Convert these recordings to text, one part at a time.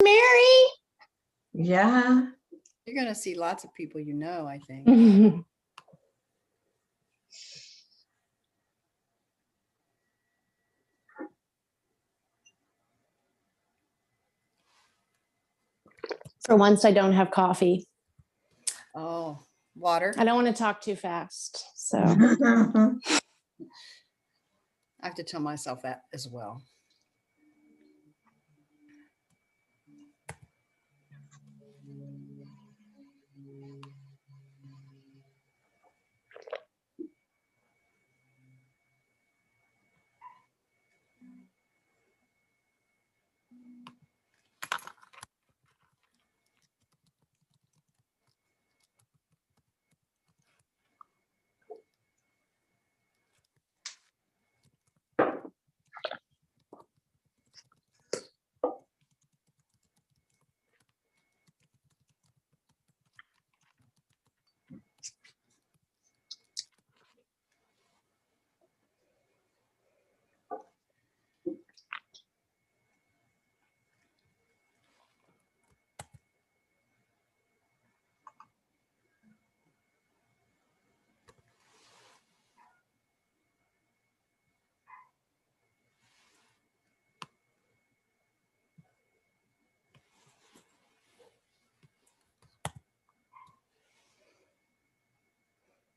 Mary. Yeah. You're going to see lots of people you know, I think. For once, I don't have coffee. Oh, water. I don't want to talk too fast. So I have to tell myself that as well.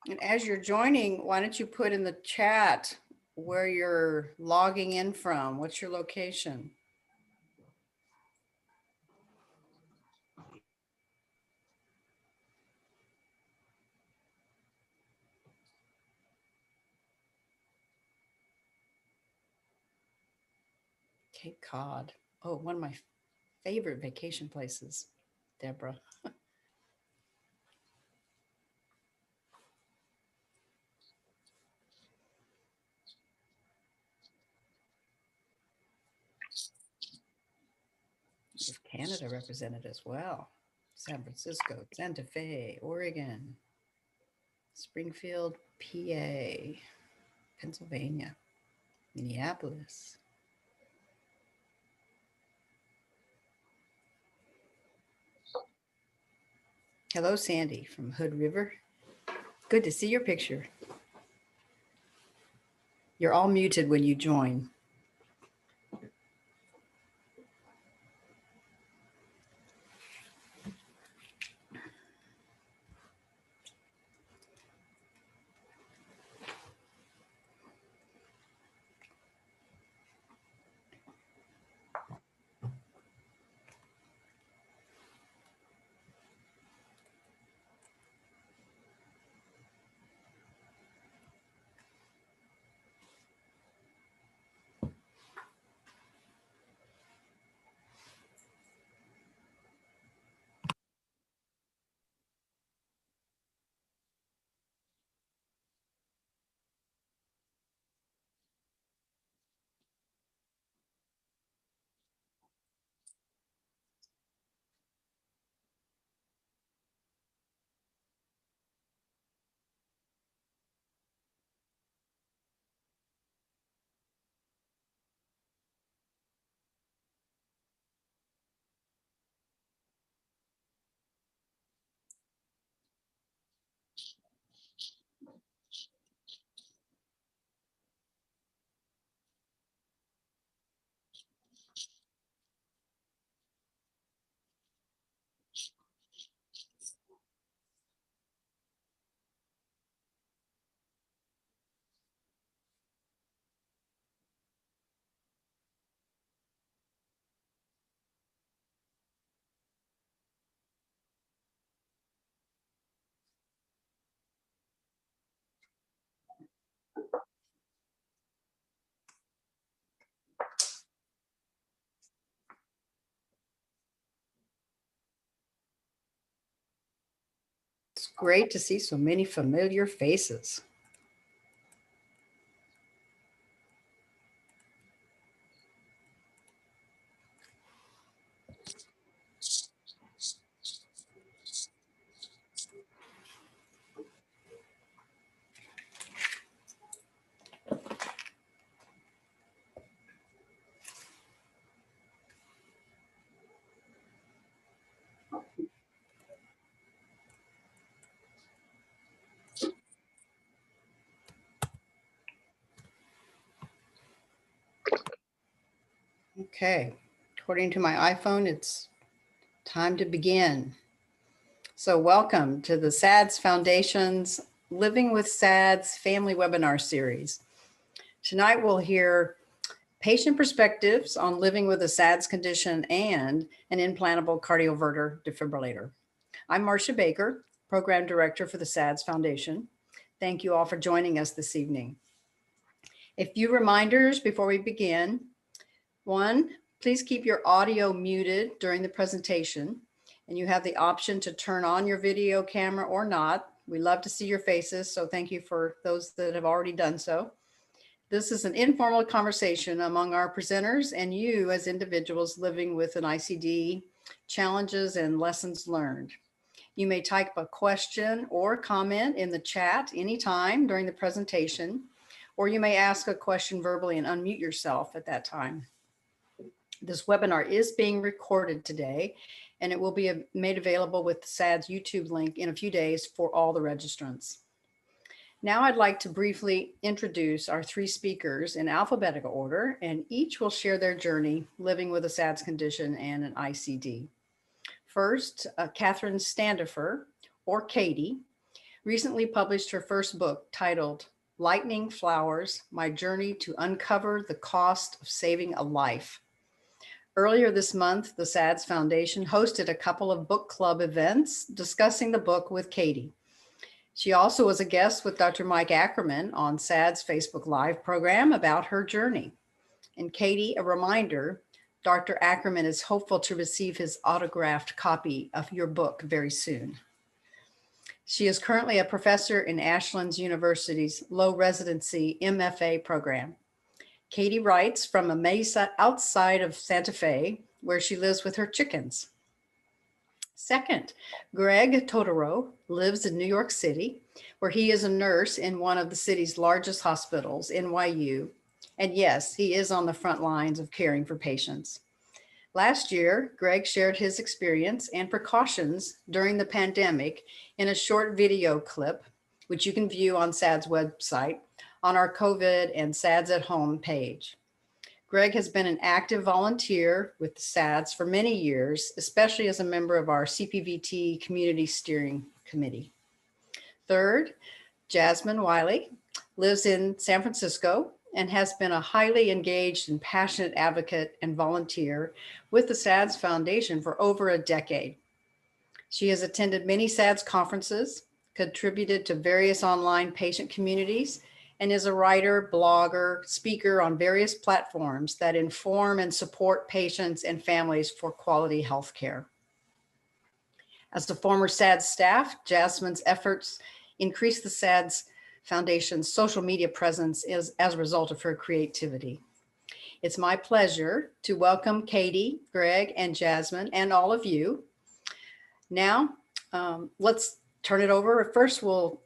And as you're joining, why don't you put in the chat where you're logging in from? What's your location? Cape Cod. Oh, one of my favorite vacation places, Deborah. There's Canada represented as well. San Francisco, Santa Fe, Oregon, Springfield, PA, Pennsylvania, Minneapolis. Hello, Sandy from Hood River. Good to see your picture. You're all muted when you join. It's great to see so many familiar faces. Okay, according to my iPhone, it's time to begin. So welcome to the SADS Foundation's Living with SADS Family Webinar Series. Tonight we'll hear patient perspectives on living with a SADS condition and an implantable cardioverter defibrillator. I'm Marcia Baker, Program Director for the SADS Foundation. Thank you all for joining us this evening. A few reminders before we begin. One, please keep your audio muted during the presentation, and you have the option to turn on your video camera or not. We love to see your faces, so thank you for those that have already done so. This is an informal conversation among our presenters and you as individuals living with an ICD, challenges and lessons learned. You may type a question or comment in the chat anytime during the presentation, or you may ask a question verbally and unmute yourself at that time. This webinar is being recorded today, and it will be made available with the SADS YouTube link in a few days for all the registrants. Now I'd like to briefly introduce our three speakers in alphabetical order, and each will share their journey living with a SADS condition and an ICD. First, Katherine Standefer, or Katie, recently published her first book titled Lightning Flowers, My Journey to Uncover the Cost of Saving a Life. Earlier this month, the SADS Foundation hosted a couple of book club events discussing the book with Katie. She also was a guest with Dr. Mike Ackerman on SADS Facebook Live program about her journey. And Katie, a reminder, Dr. Ackerman is hopeful to receive his autographed copy of your book very soon. She is currently a professor in Ashland University's low residency MFA program. Katie writes from a mesa outside of Santa Fe, where she lives with her chickens. Second, Greg Totero lives in New York City, where he is a nurse in one of the city's largest hospitals, NYU. And yes, he is on the front lines of caring for patients. Last year, Greg shared his experience and precautions during the pandemic in a short video clip, which you can view on SADS website on our COVID and SADS at Home page. Greg has been an active volunteer with the SADS for many years, especially as a member of our CPVT Community Steering Committee. Third, Jasmine Wylie lives in San Francisco and has been a highly engaged and passionate advocate and volunteer with the SADS Foundation for over a decade. She has attended many SADS conferences, contributed to various online patient communities, and is a writer, blogger, speaker on various platforms that inform and support patients and families for quality health care. As the former SADS staff, Jasmine's efforts increased the SADS Foundation's social media presence as a result of her creativity. It's my pleasure to welcome Katie, Greg, and Jasmine, and all of you. Now, let's turn it over. First, we'll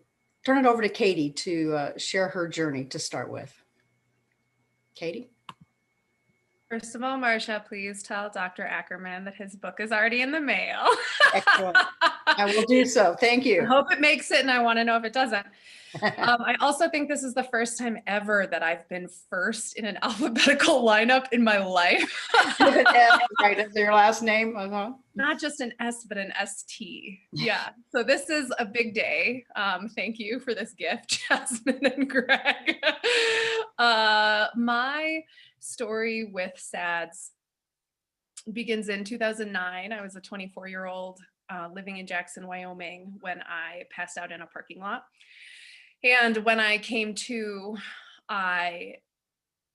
turn it over to Katie to share her journey to start with. Katie? First of all, Marcia, please tell Dr. Ackerman that his book is already in the mail. Excellent. I will do so. Thank I you. hope it makes it, and I want to know if it doesn't. I also think this is the first time ever that I've been first in an alphabetical lineup in my life. Right, is your last name? Not just an S, but an ST. Yeah, so this is a big day. Thank you for this gift, Jasmine and Greg. My story with SADS begins in 2009. I was a 24-year-old living in Jackson, Wyoming, when I passed out in a parking lot. And when I came to, I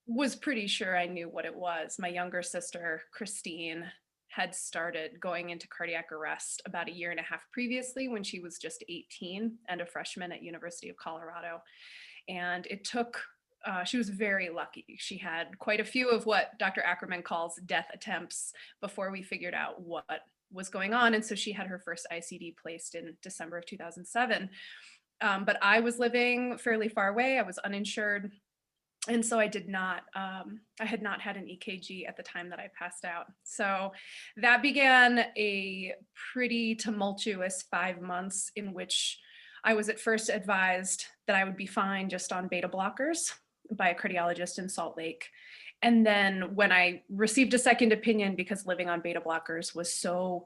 was pretty sure I knew what it was. My younger sister, Christine, had started going into cardiac arrest about 1.5 years previously when she was just 18 and a freshman at University of Colorado. And it took, she was very lucky. She had quite a few of what Dr. Ackerman calls death attempts before we figured out what was going on. And so she had her first ICD placed in December of 2007. But I was living fairly far away. I was uninsured. And so I did not, I had not had an EKG at the time that I passed out. So that began a pretty tumultuous 5 months in which I was at first advised that I would be fine just on beta blockers by a cardiologist in Salt Lake. And then when I received a second opinion, because living on beta blockers was so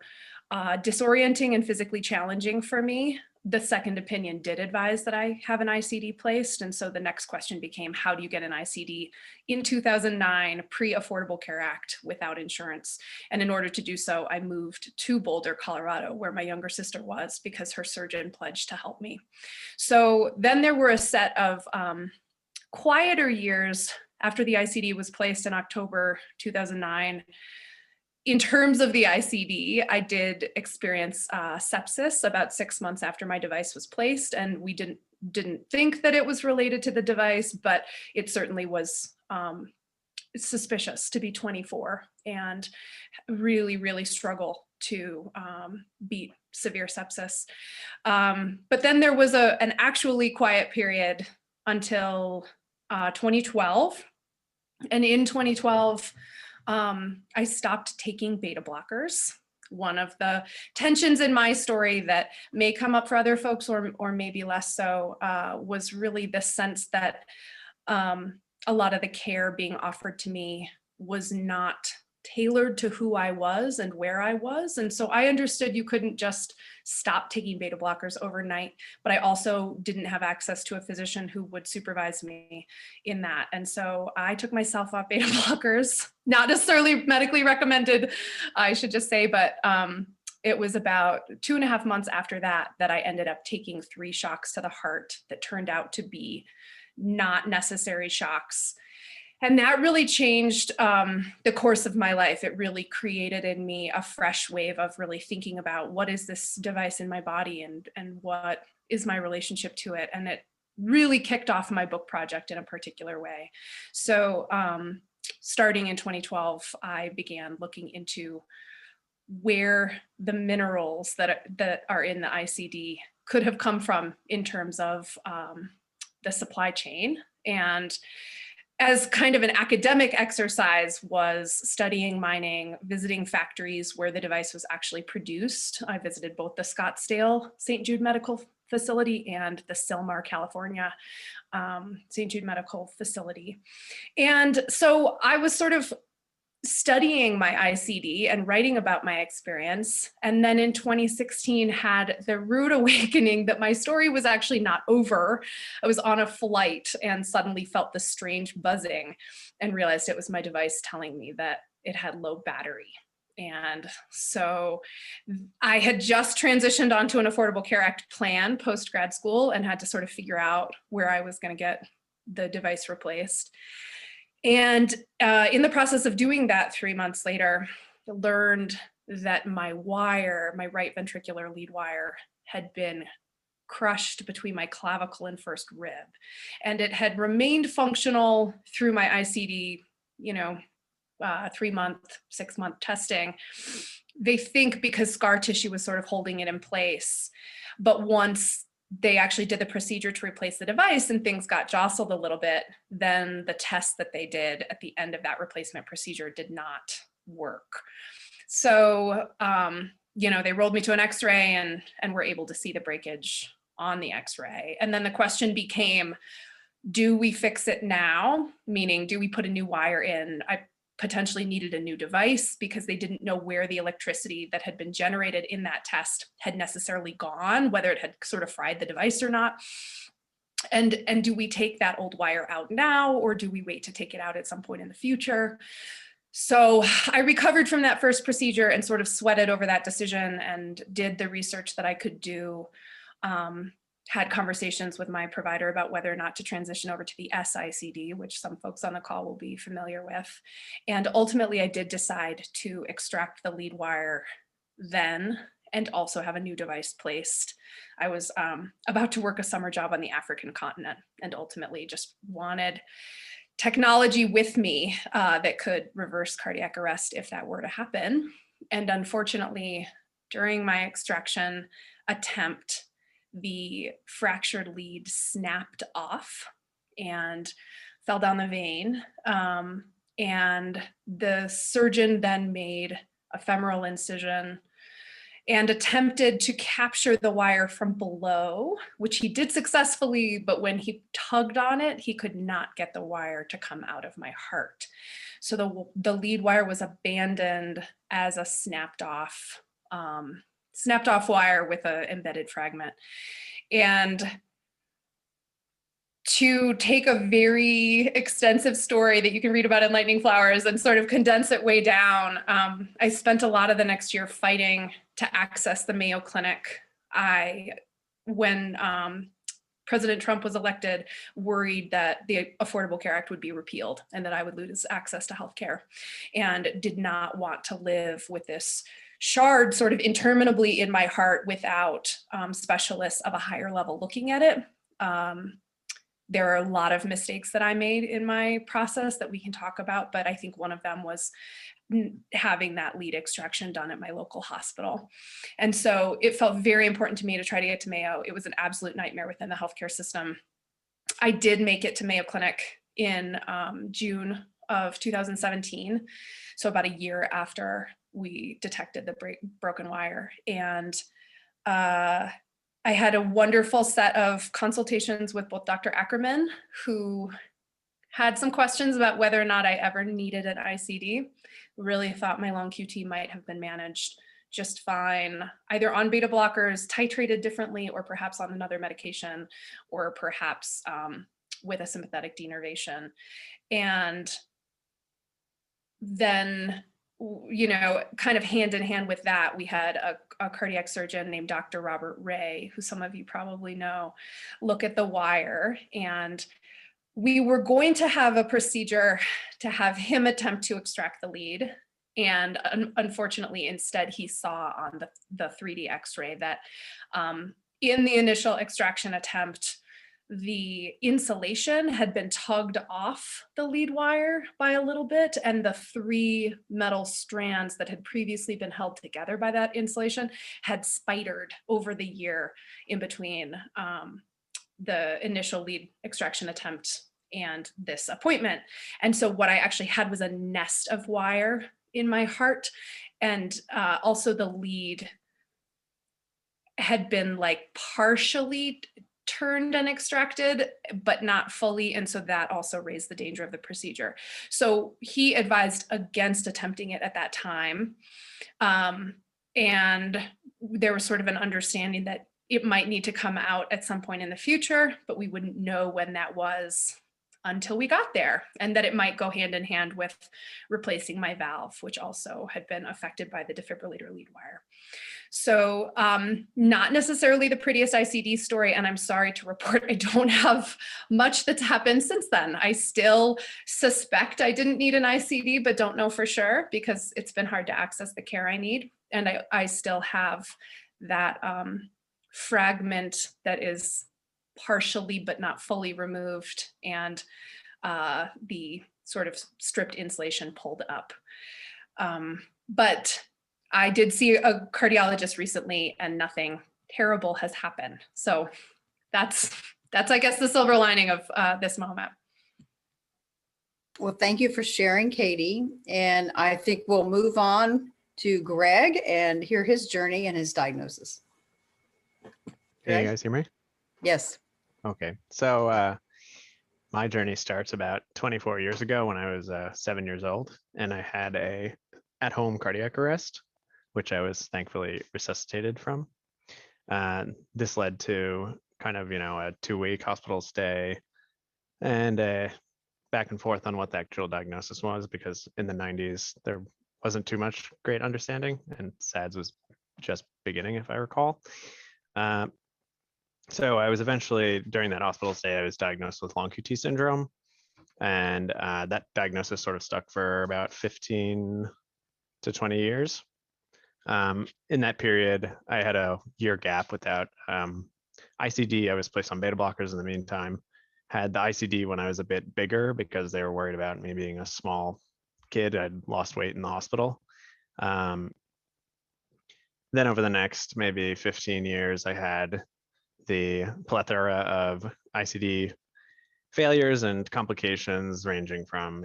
disorienting and physically challenging for me, the second opinion did advise that I have an ICD placed. And so the next question became, how do you get an ICD in 2009, pre-Affordable Care Act, without insurance? And in order to do so, I moved to Boulder, Colorado, where my younger sister was, because her surgeon pledged to help me. So then there were a set of quieter years after the ICD was placed in October 2009. In terms of the ICD, I did experience sepsis about 6 months after my device was placed, and we didn't think that it was related to the device, but it certainly was suspicious to be 24 and really, really struggle to beat severe sepsis. But then there was an actually quiet period until 2012. And in 2012, I stopped taking beta blockers. One of the tensions in my story that may come up for other folks, or maybe less so, was really the sense that a lot of the care being offered to me was not tailored to who I was and where I was. And so I understood you couldn't just stop taking beta blockers overnight, but I also didn't have access to a physician who would supervise me in that. And so I took myself off beta blockers, not necessarily medically recommended, I should just say, but it was about 2.5 months after that I ended up taking 3 shocks to the heart that turned out to be not necessary shocks. And that really changed the course of my life. It really created in me a fresh wave of really thinking about, what is this device in my body, and what is my relationship to it? And it really kicked off my book project in a particular way. So starting in 2012, I began looking into where the minerals that are in the ICD could have come from in terms of the supply chain. And as kind of an academic exercise, was studying mining, visiting factories where the device was actually produced. I visited both the Scottsdale St. Jude Medical Facility and the Sylmar, California St. Jude Medical Facility. And so I was sort of studying my ICD and writing about my experience. And then in 2016 had the rude awakening that my story was actually not over. I was on a flight and suddenly felt this strange buzzing and realized it was my device telling me that it had low battery. And so I had just transitioned onto an Affordable Care Act plan post grad school and had to sort of figure out where I was going to get the device replaced. And in the process of doing that, 3 months later, I learned that my wire, my right ventricular lead wire, had been crushed between my clavicle and first rib. And it had remained functional through my ICD, 3-month, 6-month testing. They think because scar tissue was sort of holding it in place. But once they actually did the procedure to replace the device and things got jostled a little bit, then the test that they did at the end of that replacement procedure did not work. So, they rolled me to an x-ray and were able to see the breakage on the x-ray. And then the question became, do we fix it now? Meaning, do we put a new wire in? I potentially needed a new device because they didn't know where the electricity that had been generated in that test had necessarily gone, whether it had sort of fried the device or not. And do we take that old wire out now, or do we wait to take it out at some point in the future? So I recovered from that first procedure and sort of sweated over that decision and did the research that I could do. Had conversations with my provider about whether or not to transition over to the SICD, which some folks on the call will be familiar with. And ultimately, I did decide to extract the lead wire then and also have a new device placed. I was about to work a summer job on the African continent and ultimately just wanted technology with me that could reverse cardiac arrest if that were to happen. And unfortunately, during my extraction attempt, the fractured lead snapped off and fell down the vein. And the surgeon then made a femoral incision and attempted to capture the wire from below, which he did successfully, but when he tugged on it, he could not get the wire to come out of my heart. So the lead wire was abandoned as a snapped off wire with an embedded fragment. And to take a very extensive story that you can read about in Lightning Flowers and sort of condense it way down, I spent a lot of the next year fighting to access the Mayo Clinic. When President Trump was elected, worried that the Affordable Care Act would be repealed and that I would lose access to healthcare, and did not want to live with this shard sort of interminably in my heart without specialists of a higher level looking at it. There are a lot of mistakes that I made in my process that we can talk about, but I think one of them was having that lead extraction done at my local hospital. And so it felt very important to me to try to get to Mayo. It was an absolute nightmare within the healthcare system. I did make it to Mayo Clinic in June of 2017, so about a year after we detected the broken wire. And I had a wonderful set of consultations with both Dr. Ackerman, who had some questions about whether or not I ever needed an ICD. Really thought my long QT might have been managed just fine, either on beta blockers, titrated differently, or perhaps on another medication, or perhaps with a sympathetic denervation. And then, you know, kind of hand in hand with that, we had a cardiac surgeon named Dr. Robert Ray, who some of you probably know, look at the wire. And we were going to have a procedure to have him attempt to extract the lead. And unfortunately, instead, he saw on the 3D X-ray that in the initial extraction attempt, the insulation had been tugged off the lead wire by a little bit, and the 3 metal strands that had previously been held together by that insulation had spidered over the year in between the initial lead extraction attempt and this appointment. And so what I actually had was a nest of wire in my heart, and also the lead had been like partially turned and extracted, but not fully. And so that also raised the danger of the procedure. So he advised against attempting it at that time. And there was sort of an understanding that it might need to come out at some point in the future, but we wouldn't know when that was until we got there, and that it might go hand in hand with replacing my valve, which also had been affected by the defibrillator lead wire. So not necessarily the prettiest ICD story, and I'm sorry to report I don't have much that's happened since then. I still suspect I didn't need an ICD, but don't know for sure because it's been hard to access the care I need. And I still have that fragment that is partially but not fully removed, and the sort of stripped insulation pulled up. But I did see a cardiologist recently and nothing terrible has happened. So that's I guess the silver lining of this moment. Well, thank you for sharing, Katie. And I think we'll move on to Greg and hear his journey and his diagnosis. Can you guys hear me? Yes. Okay, so my journey starts about 24 years ago when I was 7 years old, and I had a at-home cardiac arrest, which I was thankfully resuscitated from. This led to kind of, a 2-week hospital stay and back and forth on what the actual diagnosis was, because in the 90s, there wasn't too much great understanding, and SADS was just beginning, if I recall. So I was eventually, during that hospital stay, I was diagnosed with long QT syndrome, and that diagnosis sort of stuck for about 15 to 20 years. In that period, I had a year gap without ICD. I was placed on beta blockers in the meantime. Had the ICD when I was a bit bigger because they were worried about me being a small kid. I'd lost weight in the hospital. Then over the next maybe 15 years, I had the plethora of ICD failures and complications ranging from,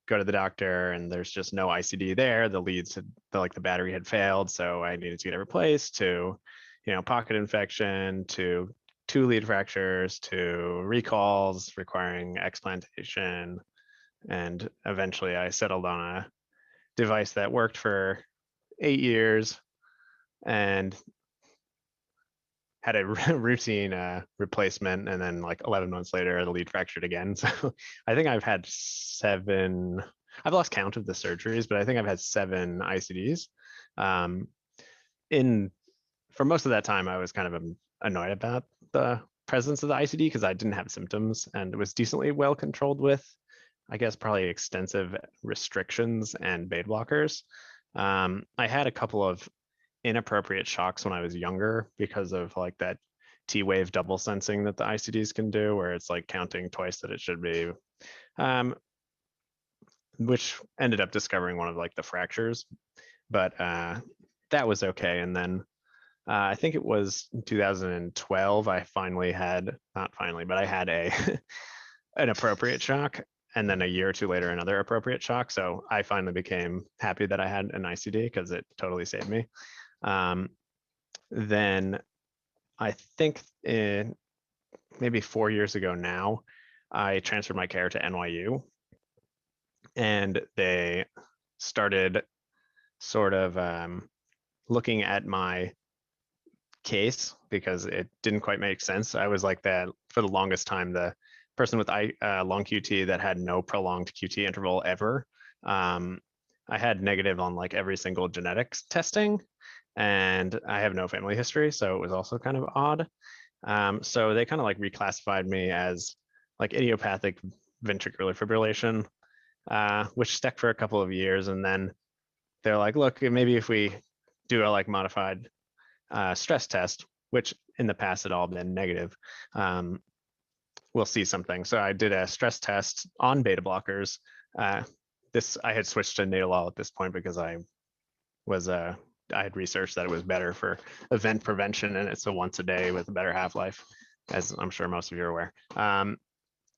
go to the doctor and there's just no ICD there. The leads had the battery had failed, so I needed to get it replaced. To, pocket infection, to 2 lead fractures, to recalls requiring explantation, and eventually I settled on a device that worked for 8 years and had a routine replacement, and then like 11 months later the lead fractured again. So I think I've had 7, I've lost count of the surgeries, but I think I've had 7 ICDs. For most of that time I was kind of annoyed about the presence of the ICD because I didn't have symptoms and it was decently well controlled with, I guess, probably extensive restrictions and beta blockers. I had a couple of inappropriate shocks when I was younger because of like that T-wave double sensing that the ICDs can do, where it's like counting twice that it should be, which ended up discovering one of like the fractures, but that was okay. And then I think it was in 2012, I finally had, not finally, but I had an appropriate shock. And then a year or two later, another appropriate shock. So I finally became happy that I had an ICD because it totally saved me. Then I think maybe 4 years ago now, I transferred my care to NYU, and they started sort of looking at my case because it didn't quite make sense. I was like that for the longest time, the person with long QT that had no prolonged QT interval ever. I had negative on like every single genetics testing, and I have no family history, so it was also kind of odd. So they kind of like reclassified me as like idiopathic ventricular fibrillation, which stuck for a couple of years, and then they're like, look, maybe if we do a like modified stress test, which in the past had all been negative, we'll see something. So I did a stress test on beta blockers. I had switched to Nadolol at this point because I had researched that it was better for event prevention, and it's a once a day with a better half-life, as I'm sure most of you are aware.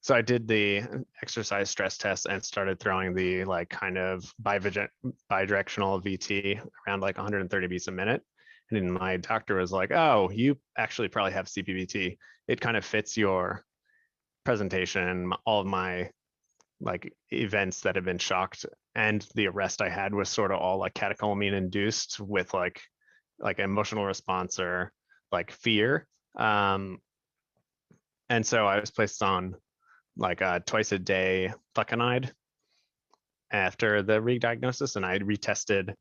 So I did the exercise stress test and started throwing the like kind of bidirectional VT around like 130 beats a minute. And then my doctor was like, oh, you actually probably have CPVT. It kind of fits your presentation. All of my like events that have been shocked and the arrest I had was sort of all like catecholamine induced with like emotional response or like fear. And so I was placed on like a twice a day flecainide after the re-diagnosis, and I retested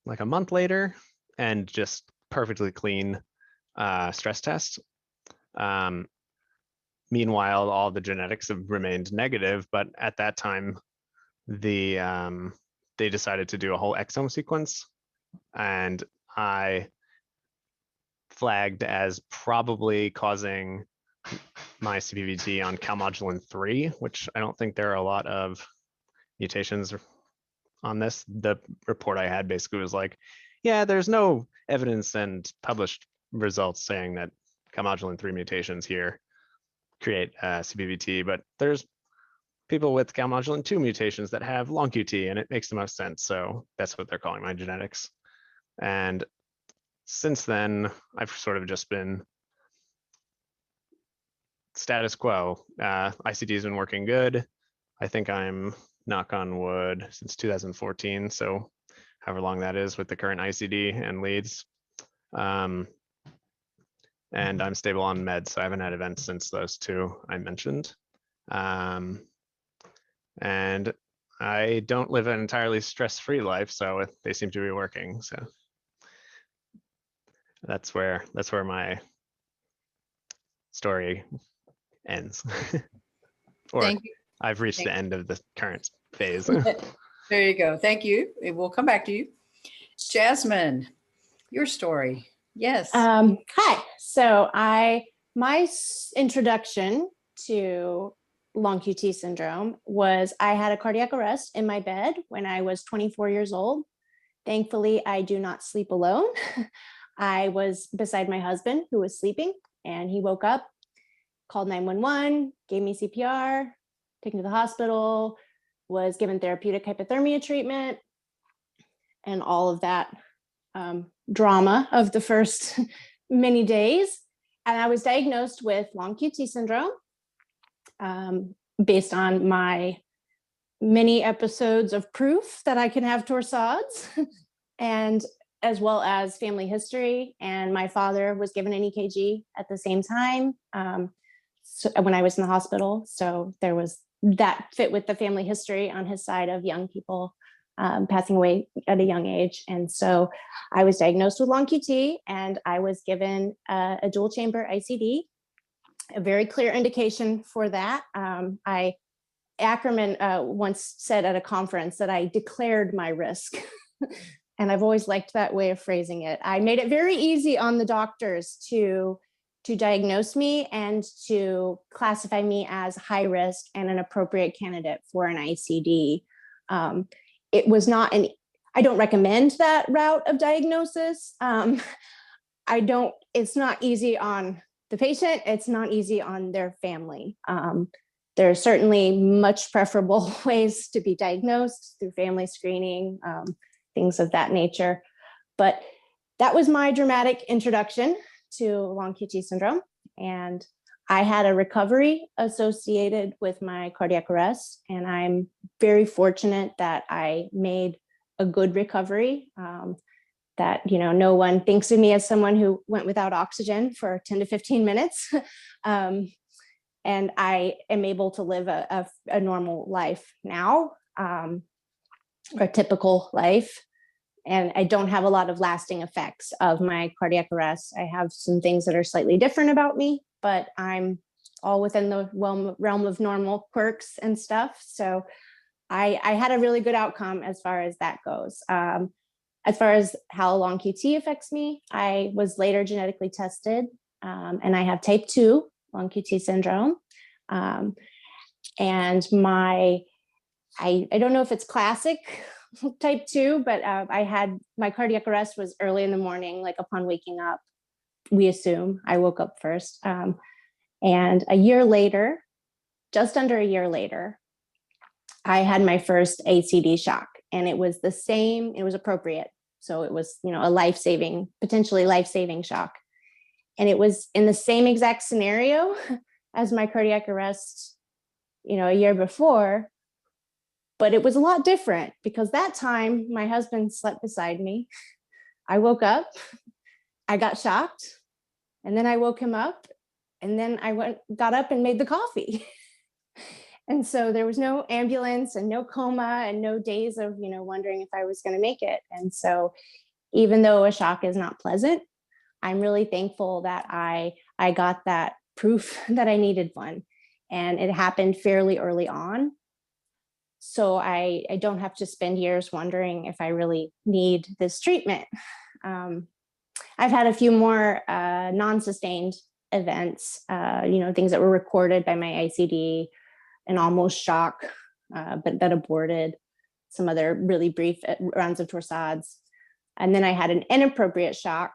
like a month later and just perfectly clean stress test. Meanwhile, all the genetics have remained negative, but at that time, they decided to do a whole exome sequence, and I flagged as probably causing my CPVT on calmodulin 3, which I don't think there are a lot of mutations on this. The report I had basically was like, yeah, there's no evidence and published results saying that calmodulin 3 mutations here create CPVT, but there's people with calmodulin 2 mutations that have long QT, and it makes the most sense. So that's what they're calling my genetics. And since then, I've sort of just been status quo. ICD has been working good. I think I'm, knock on wood, since 2014. So however long that is with the current ICD and leads. And I'm stable on meds, so I haven't had events since those 2 I mentioned. And I don't live an entirely stress-free life, so they seem to be working. So that's where my story ends. Or Thank you. I've reached the end of the current phase. There you go. Thank you. We'll come back to you. Jasmine, your story. Yes. Hi. So my introduction to long QT syndrome was I had a cardiac arrest in my bed when I was 24 years old. Thankfully, I do not sleep alone. I was beside my husband who was sleeping, and he woke up, called 911, gave me CPR, taken to the hospital, was given therapeutic hypothermia treatment, and all of that drama of the first many days. And I was diagnosed with long QT syndrome based on my many episodes of proof that I can have torsades, and as well as family history. And my father was given an EKG at the same time so when I was in the hospital. So there was that fit with the family history on his side of young people passing away at a young age. And so I was diagnosed with long QT, and I was given a dual chamber ICD, a very clear indication for that. Ackerman once said at a conference that I declared my risk. And I've always liked that way of phrasing it. I made it very easy on the doctors to diagnose me and to classify me as high risk and an appropriate candidate for an ICD. It was not I don't recommend that route of diagnosis. It's not easy on the patient. It's not easy on their family. There are certainly much preferable ways to be diagnosed through family screening, things of that nature. But that was my dramatic introduction to long QT syndrome. And I had a recovery associated with my cardiac arrest. And I'm very fortunate that I made a good recovery, that, no one thinks of me as someone who went without oxygen for 10 to 15 minutes. And I am able to live a normal life now, or a typical life. And I don't have a lot of lasting effects of my cardiac arrest. I have some things that are slightly different about me, but I'm all within the realm of normal quirks and stuff. So I had a really good outcome as far as that goes. As far as how long QT affects me, I was later genetically tested, and I have type 2 long QT syndrome. And I don't know if it's classic type 2, but I had my cardiac arrest was early in the morning, like upon waking up. We assume I woke up first. And a year later, just under a year later, I had my first ACD shock, and it was the same, it was appropriate. So it was, a potentially life-saving shock. And it was in the same exact scenario as my cardiac arrest, a year before, but it was a lot different because that time my husband slept beside me. I woke up, I got shocked, and then I woke him up, and then I got up and made the coffee. And so there was no ambulance and no coma and no days of, wondering if I was going to make it. And so even though a shock is not pleasant, I'm really thankful that I got that proof that I needed one. And it happened fairly early on. So I don't have to spend years wondering if I really need this treatment. I've had a few more non-sustained events, things that were recorded by my ICD, an almost shock, but that aborted, some other really brief rounds of torsades. And then I had an inappropriate shock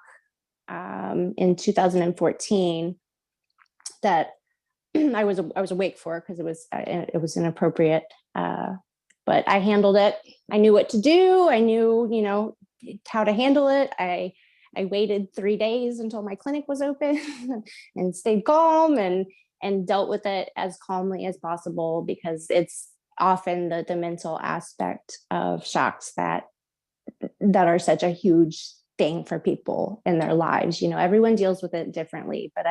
in 2014 that I was awake for because it was inappropriate, but I handled it. I knew what to do. I knew, how to handle it. I waited 3 days until my clinic was open and stayed calm and dealt with it as calmly as possible, because it's often the mental aspect of shocks that are such a huge thing for people in their lives. Everyone deals with it differently, but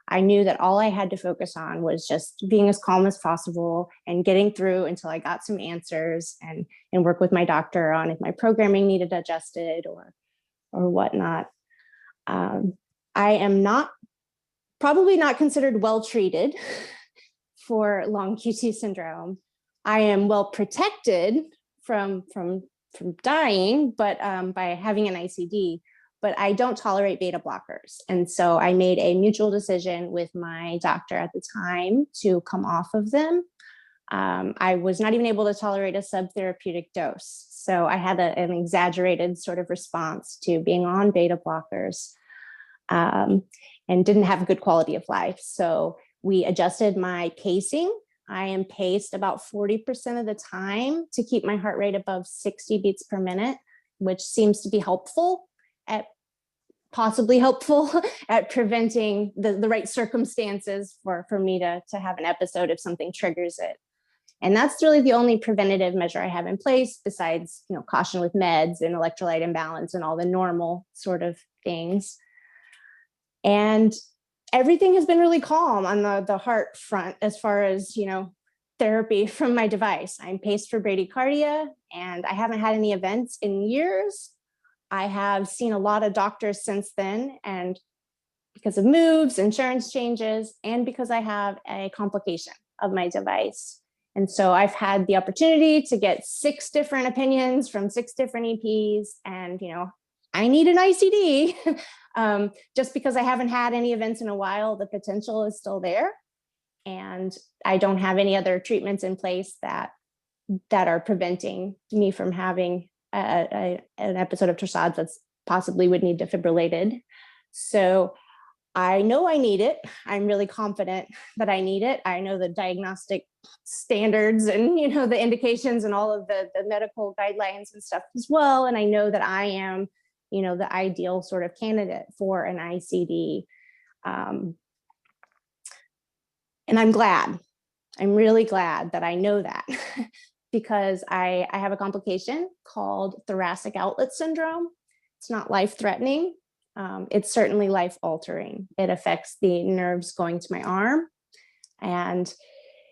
I knew that all I had to focus on was just being as calm as possible and getting through until I got some answers and work with my doctor on if my programming needed adjusted or whatnot. I am probably not considered well treated for long QT syndrome. I am well protected from dying, but by having an ICD, but I don't tolerate beta blockers. And so I made a mutual decision with my doctor at the time to come off of them. I was not even able to tolerate a subtherapeutic dose. So I had an exaggerated sort of response to being on beta blockers, and didn't have a good quality of life. So we adjusted my pacing I am paced about 40% of the time to keep my heart rate above 60 beats per minute, which seems to be helpful at possibly helpful at preventing the right circumstances for me to have an episode if something triggers it. And that's really the only preventative measure I have in place, besides, you know, caution with meds and electrolyte imbalance and all the normal sort of things. And everything has been really calm on the heart front as far as, you know, therapy from my device. I'm paced for bradycardia, and I haven't had any events in years. I have seen a lot of doctors since then, and because of moves, insurance changes, and because I have a complication of my device. And so I've had the opportunity to get 6 different opinions from 6 different EPs, and, you know, I need an ICD. Just because I haven't had any events in a while, the potential is still there. And I don't have any other treatments in place that are preventing me from having an episode of torsades that's possibly would need defibrillated. So I know I need it. I'm really confident that I need it. I know the diagnostic standards and, you know, the indications and all of the medical guidelines and stuff as well. And I know that I am, you know, the ideal sort of candidate for an ICD. And I'm glad. I'm really glad that I know that because I have a complication called thoracic outlet syndrome. It's not life-threatening. It's certainly life-altering. It affects the nerves going to my arm. And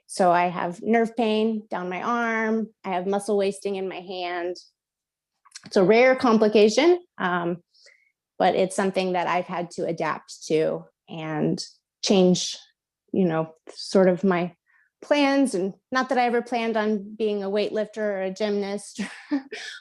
so I have nerve pain down my arm. I have muscle wasting in my hand. It's a rare complication, but it's something that I've had to adapt to and change, you know, sort of my plans. And not that I ever planned on being a weightlifter or a gymnast,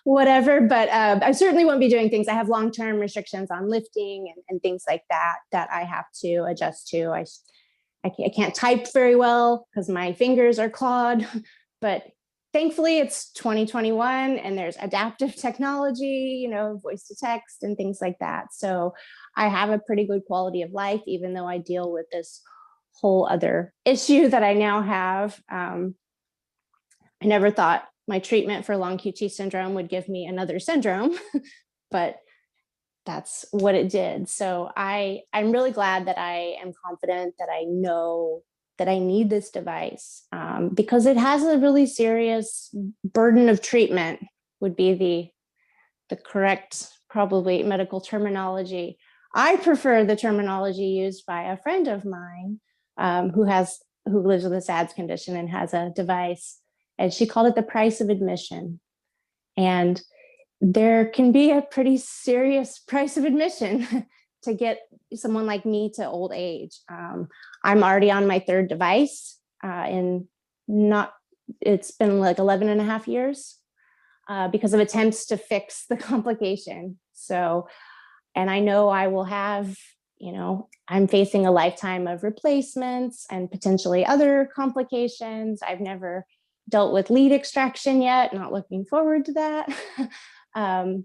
whatever, but I certainly won't be doing things. I have long-term restrictions on lifting and things like that I have to adjust to. I can't type very well because my fingers are clawed, but thankfully it's 2021 and there's adaptive technology, you know, voice to text and things like that. So I have a pretty good quality of life, even though I deal with this whole other issue that I now have. I never thought my treatment for long QT syndrome would give me another syndrome, but that's what it did. So I'm really glad that I am confident that I know that I need this device because it has a really serious burden of treatment would be the correct, probably medical terminology. I prefer the terminology used by a friend of mine who lives with a SADS condition and has a device, and she called it the price of admission. And there can be a pretty serious price of admission to get someone like me to old age. I'm already on my 3rd device it's been like 11 and a half years because of attempts to fix the complication. So, and I know I will have, you know, I'm facing a lifetime of replacements and potentially other complications. I've never dealt with lead extraction yet, not looking forward to that.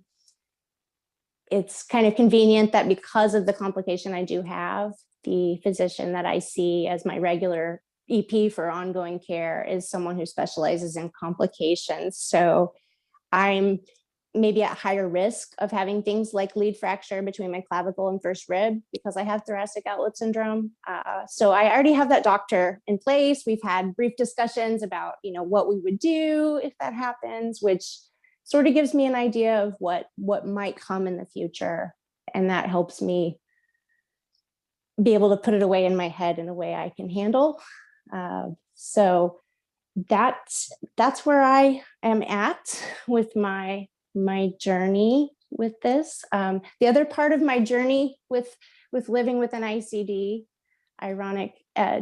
It's kind of convenient that because of the complication I do have, the physician that I see as my regular EP for ongoing care is someone who specializes in complications. So I'm maybe at higher risk of having things like lead fracture between my clavicle and first rib because I have thoracic outlet syndrome. So I already have that doctor in place. We've had brief discussions about, you know, what we would do if that happens, which sort of gives me an idea of what might come in the future. And that helps me be able to put it away in my head in a way I can handle. So that's where I am at with my journey with this. The other part of my journey with living with an ICD, ironic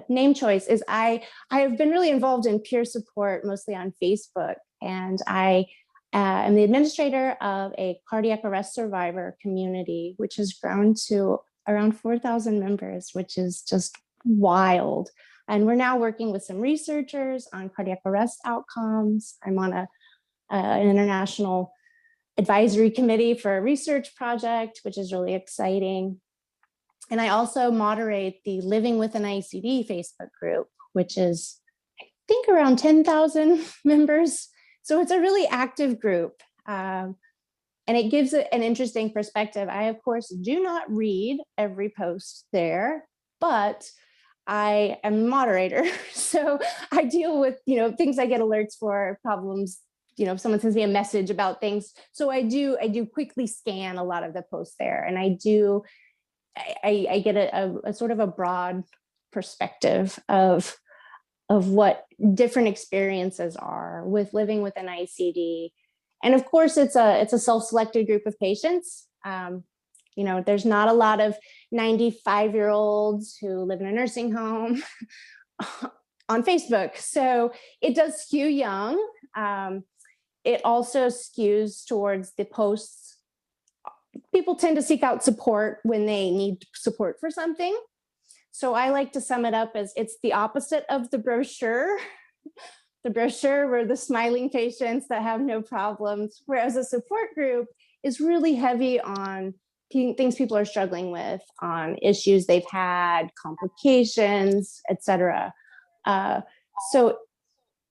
name choice, is I have been really involved in peer support, mostly on Facebook. And I am the administrator of a cardiac arrest survivor community, which has grown to around 4,000 members, which is just wild. And we're now working with some researchers on cardiac arrest outcomes. I'm on an international advisory committee for a research project, which is really exciting. And I also moderate the Living with an ICD Facebook group, which is, I think around 10,000 members. So it's a really active group. And it gives it an interesting perspective. I, of course, do not read every post there, but I am a moderator. So I deal with, things I get alerts for, problems, if someone sends me a message about things. So I do quickly scan a lot of the posts there. And I get a sort of a broad perspective of what different experiences are with living with an ICD. And of course, it's a self-selected group of patients. There's not a lot of 95-year-olds who live in a nursing home on Facebook. So it does skew young. It also skews towards the posts. People tend to seek out support when they need support for something. So I like to sum it up as it's the opposite of the brochure. The brochure were the smiling patients that have no problems, whereas a support group is really heavy on things people are struggling with, on issues they've had, complications, etc. So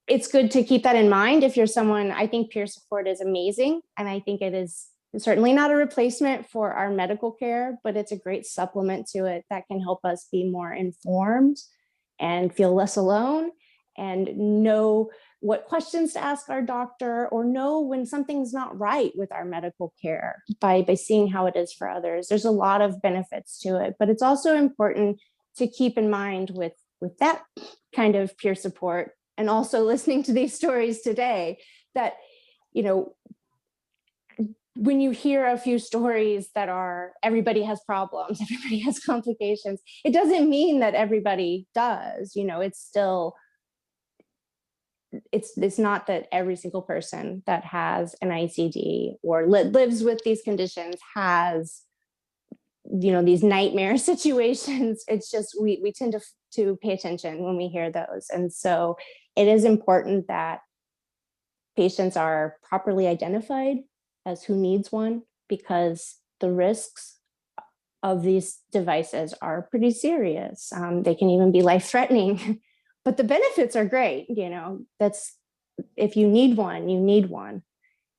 it's good to keep that in mind. If you're someone, I think peer support is amazing, and I think it is certainly not a replacement for our medical care, but it's a great supplement to it that can help us be more informed and feel less alone, and know what questions to ask our doctor, or know when something's not right with our medical care by seeing how it is for others. There's a lot of benefits to it, but it's also important to keep in mind with that kind of peer support, and also listening to these stories today, that, when you hear a few stories that are everybody has problems, everybody has complications, it doesn't mean that everybody does. It's still, it's not that every single person that has an ICD or lives with these conditions has, these nightmare situations. It's just we tend to pay attention when we hear those. And so it is important that patients are properly identified as who needs one, because the risks of these devices are pretty serious. They can even be life-threatening, but the benefits are great. That's, if you need one, you need one,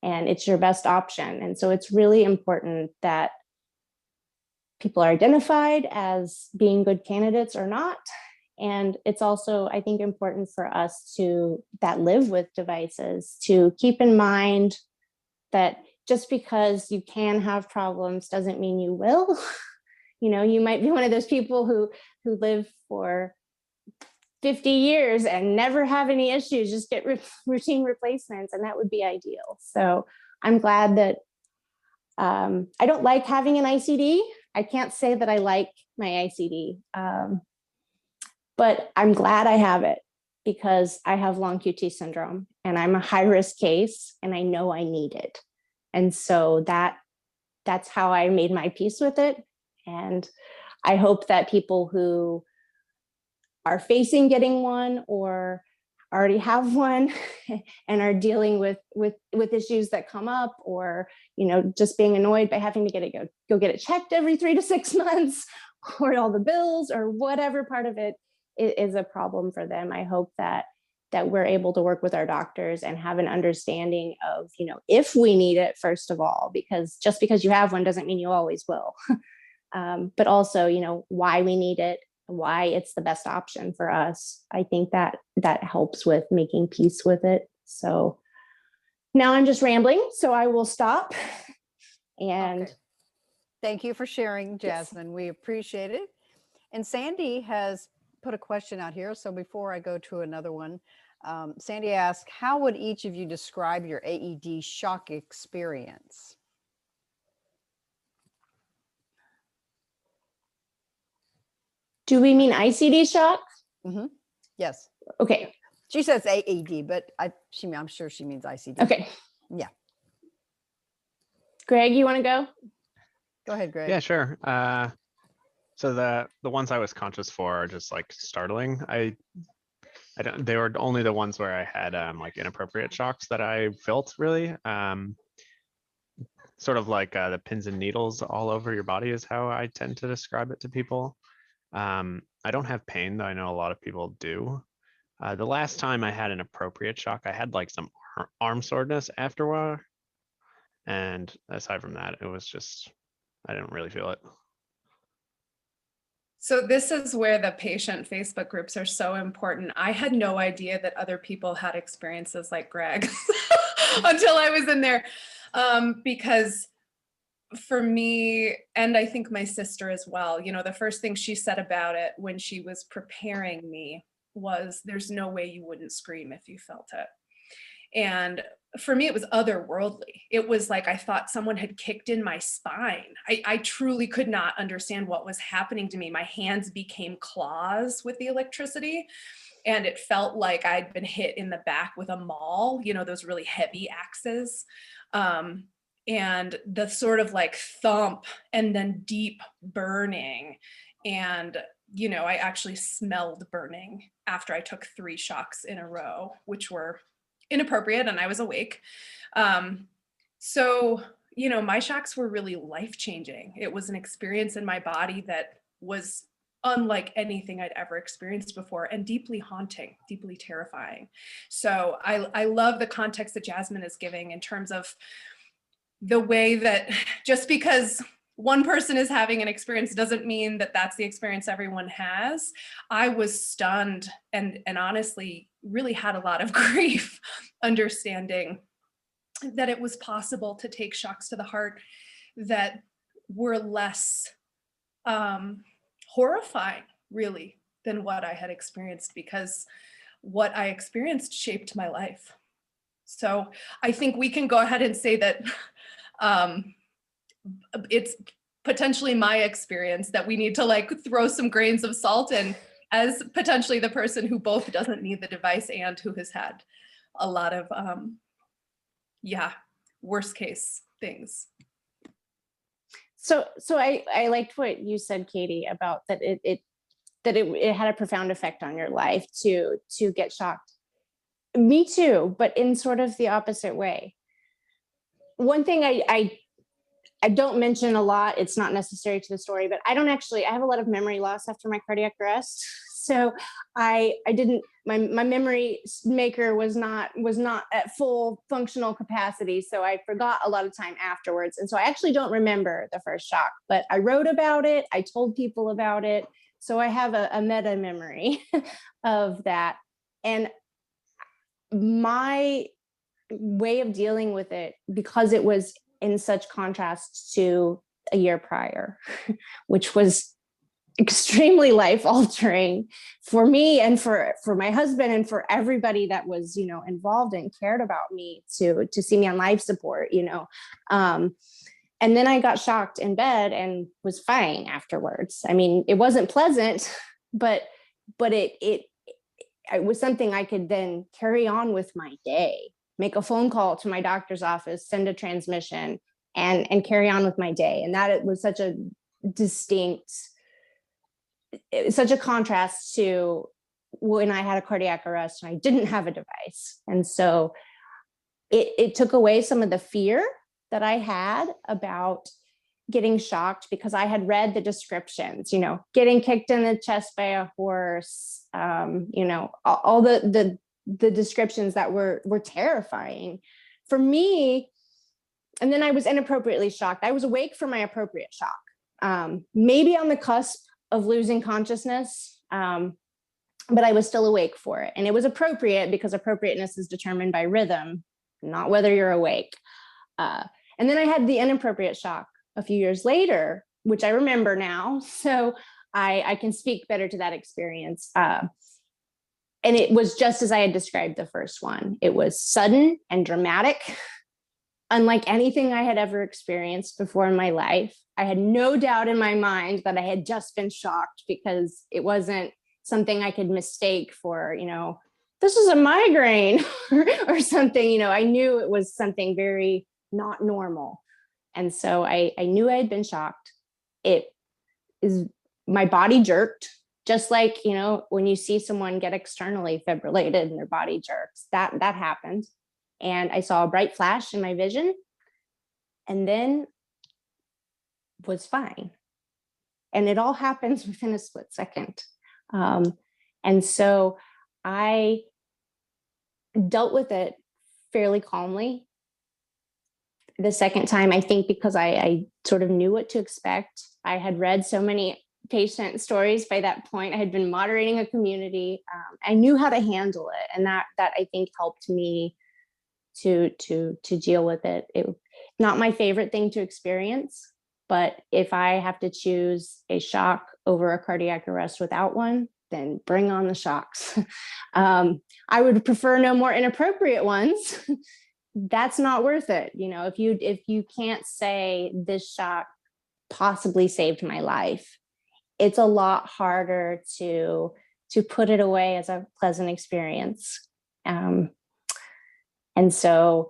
and it's your best option. And so it's really important that people are identified as being good candidates or not. And it's also, I think, important for us that live with devices to keep in mind that just because you can have problems doesn't mean you will. You might be one of those people who live for 50 years and never have any issues, just get routine replacements, and that would be ideal. So I'm glad that I don't like having an ICD. I can't say that I like my ICD, but I'm glad I have it, because I have long QT syndrome and I'm a high-risk case, and I know I need it. And so that's how I made my peace with it. And I hope that people who are facing getting one, or already have one and are dealing with issues that come up, or just being annoyed by having to go get it checked every 3 to 6 months, or all the bills, or whatever part of it is a problem for them. I hope that we're able to work with our doctors and have an understanding of, if we need it, first of all, because just because you have one doesn't mean you always will. But also, why we need it, why it's the best option for us. I think that helps with making peace with it. So now I'm just rambling, so I will stop. And Okay. Thank you for sharing, Jasmine. Yes. We appreciate it. And Sandy has put a question out here. So before I go to another one, Sandy asked, how would each of you describe your AED shock experience? Do we mean ICD shock? Mm-hmm. Yes. Okay. She says AED, but I'm sure she means ICD. Okay. Yeah. Greg, you want to go? Go ahead, Greg. Yeah, sure. So the ones I was conscious for are just like startling. They were only the ones where I had like inappropriate shocks that I felt, really. Sort of like the pins and needles all over your body is how I tend to describe it to people. I don't have pain, though I know a lot of people do. The last time I had an appropriate shock, I had like some arm soreness afterward. And aside from that, it was just, I didn't really feel it. So this is where the patient Facebook groups are so important. I had no idea that other people had experiences like Greg until I was in there. Because for me, and I think my sister as well, you know, the first thing she said about it when she was preparing me was, there's no way you wouldn't scream if you felt it. And for me, it was otherworldly. It was like I thought someone had kicked in my spine. I truly could not understand what was happening to me. My hands became claws with the electricity. And it felt like I'd been hit in the back with a maul, you know, those really heavy axes. And the sort of like thump and then deep burning. And, you know, I actually smelled burning after I took 3 shocks in a row, which were inappropriate, and I was awake. So, you know, my shocks were really life-changing. It was an experience in my body that was unlike anything I'd ever experienced before, and deeply haunting, deeply terrifying. So I love the context that Jasmine is giving in terms of the way that just because one person is having an experience doesn't mean that that's the experience everyone has. I was stunned and honestly really had a lot of grief understanding that it was possible to take shocks to the heart that were less horrifying, really, than what I had experienced, because what I experienced shaped my life. So I think we can go ahead and say that it's potentially my experience that we need to like throw some grains of salt in, as potentially the person who both doesn't need the device and who has had a lot of worst case things. So I liked what you said, Katie, about that it had a profound effect on your life to get shocked. Me too, but in sort of the opposite way. One thing I don't mention a lot, it's not necessary to the story, but I have a lot of memory loss after my cardiac arrest. So I didn't, my memory maker was not at full functional capacity. So I forgot a lot of time afterwards. And so I actually don't remember the first shock, but I wrote about it. I told people about it. So I have a meta memory of that. And my way of dealing with it, because it was in such contrast to a year prior, which was extremely life altering for me and for my husband and for everybody that was, you know, involved and cared about me to see me on life support, you know. And then I got shocked in bed and was fine afterwards. I mean, it wasn't pleasant, but it was something I could then carry on with my day, make a phone call to my doctor's office, send a transmission, and carry on with my day. And that it was such a contrast to when I had a cardiac arrest and I didn't have a device. And so it took away some of the fear that I had about getting shocked, because I had read the descriptions, you know, getting kicked in the chest by a horse, you know, all the descriptions that were terrifying for me. And then I was inappropriately shocked. I was awake for my appropriate shock, maybe on the cusp of losing consciousness, but I was still awake for it. And it was appropriate because appropriateness is determined by rhythm, not whether you're awake. And then I had the inappropriate shock a few years later, which I remember now. So I can speak better to that experience. And it was just as I had described the first one. It was sudden and dramatic, unlike anything I had ever experienced before in my life. I had no doubt in my mind that I had just been shocked, because it wasn't something I could mistake for, you know, this is a migraine or something. You know, I knew it was something very not normal. And so I knew I had been shocked. My body jerked, just like, you know, when you see someone get externally fibrillated and their body jerks, that happened. And I saw a bright flash in my vision, and then was fine. And it all happens within a split second. And so I dealt with it fairly calmly. The second time, I think because I sort of knew what to expect. I had read so many patient stories by that point. I had been moderating a community. I knew how to handle it, and that I think helped me to deal with it. Not my favorite thing to experience, but if I have to choose a shock over a cardiac arrest without one, then bring on the shocks. I would prefer no more inappropriate ones. That's not worth it. You know, if you can't say this shock possibly saved my life, it's a lot harder to put it away as a pleasant experience. And so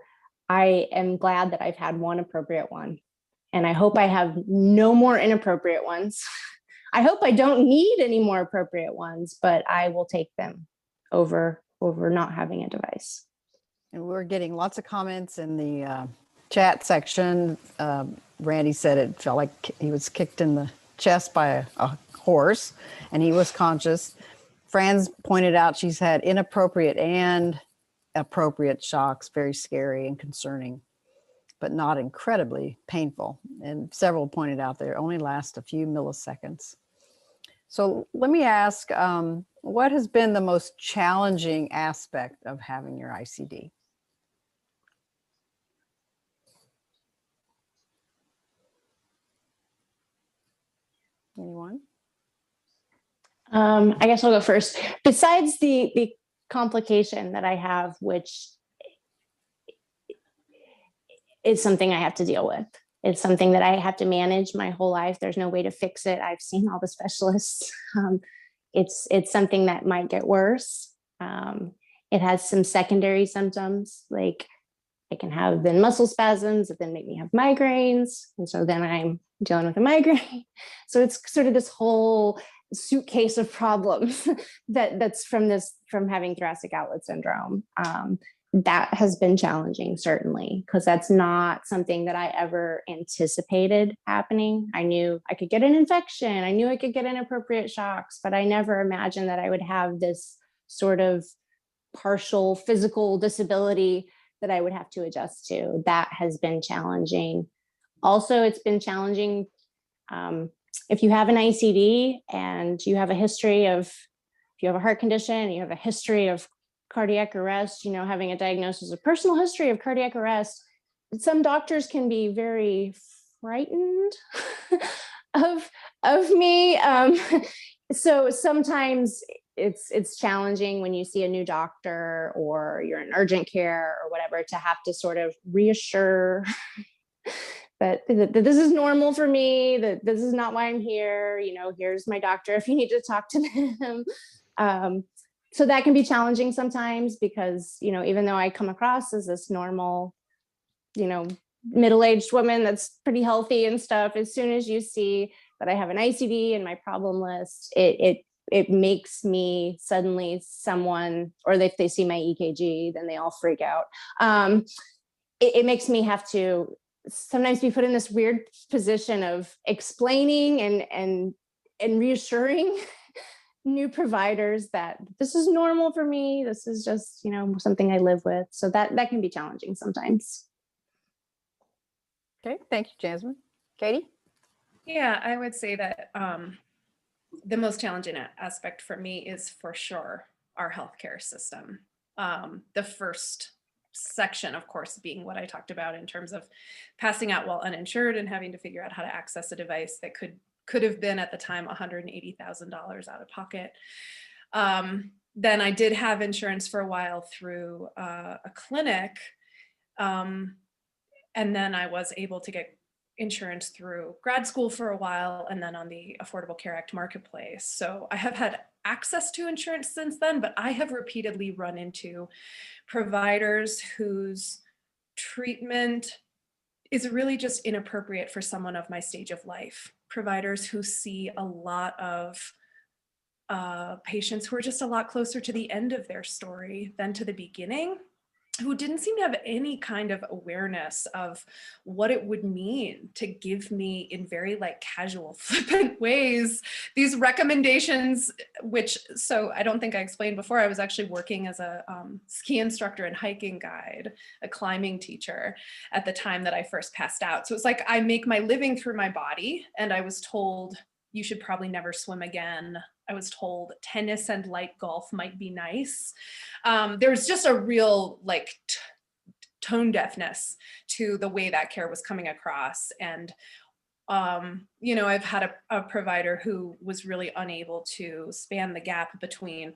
I am glad that I've had one appropriate one, and I hope I have no more inappropriate ones. I hope I don't need any more appropriate ones, but I will take them over not having a device. And we're getting lots of comments in the chat section. Randy said it felt like he was kicked in the chest by a horse and he was conscious. Franz pointed out she's had inappropriate and appropriate shocks, very scary and concerning, but not incredibly painful. And several pointed out they only last a few milliseconds. So let me ask, what has been the most challenging aspect of having your ICD? Anyone? I guess I'll go first. Besides the complication that I have, which is something I have to deal with. It's something that I have to manage my whole life. There's no way to fix it. I've seen all the specialists. It's something that might get worse. It has some secondary symptoms, like I can have then muscle spasms that then make me have migraines. And so then I'm dealing with a migraine. So it's sort of this whole suitcase of problems that's from having thoracic outlet syndrome. That has been challenging, certainly, because that's not something that I ever anticipated happening. I knew I could get an infection. I knew I could get inappropriate shocks, but I never imagined that I would have this sort of partial physical disability that I would have to adjust to. That has been challenging. Also, it's been challenging if you have an ICD and you have a history of, if you have a heart condition, you have a history of cardiac arrest, having a diagnosis, a personal history of cardiac arrest, some doctors can be very frightened of me. So sometimes it's challenging when you see a new doctor or you're in urgent care or whatever to have to sort of reassure that this is normal for me, that this is not why I'm here. Here's my doctor if you need to talk to them. So that can be challenging sometimes because, even though I come across as this normal, middle-aged woman that's pretty healthy and stuff, as soon as you see that I have an ICD in my problem list, it makes me suddenly someone, or if they see my EKG, then they all freak out. It makes me have to sometimes be put in this weird position of explaining and reassuring new providers that this is normal for me. This is just, something I live with. So that can be challenging sometimes. Okay, thank you, Jasmine. Katie? Yeah, I would say that the most challenging aspect for me is for sure our healthcare system. The first section, of course, being what I talked about in terms of passing out while uninsured and having to figure out how to access a device that could have been at the time $180,000 out of pocket. Then I did have insurance for a while through a clinic. And then I was able to get insurance through grad school for a while and then on the Affordable Care Act marketplace. So I have had access to insurance since then, but I have repeatedly run into providers whose treatment is really just inappropriate for someone of my stage of life. Providers who see a lot of patients who are just a lot closer to the end of their story than to the beginning. who didn't seem to have any kind of awareness of what it would mean to give me, in very like casual, flippant ways, these recommendations, which, so I don't think I explained before, I was actually working as a ski instructor and hiking guide, a climbing teacher at the time that I first passed out. So it's like, I make my living through my body, and I was told, you should probably never swim again. I was told tennis and light golf might be nice. There's just a real like tone deafness to the way that care was coming across. And, you know, I've had a provider who was really unable to span the gap between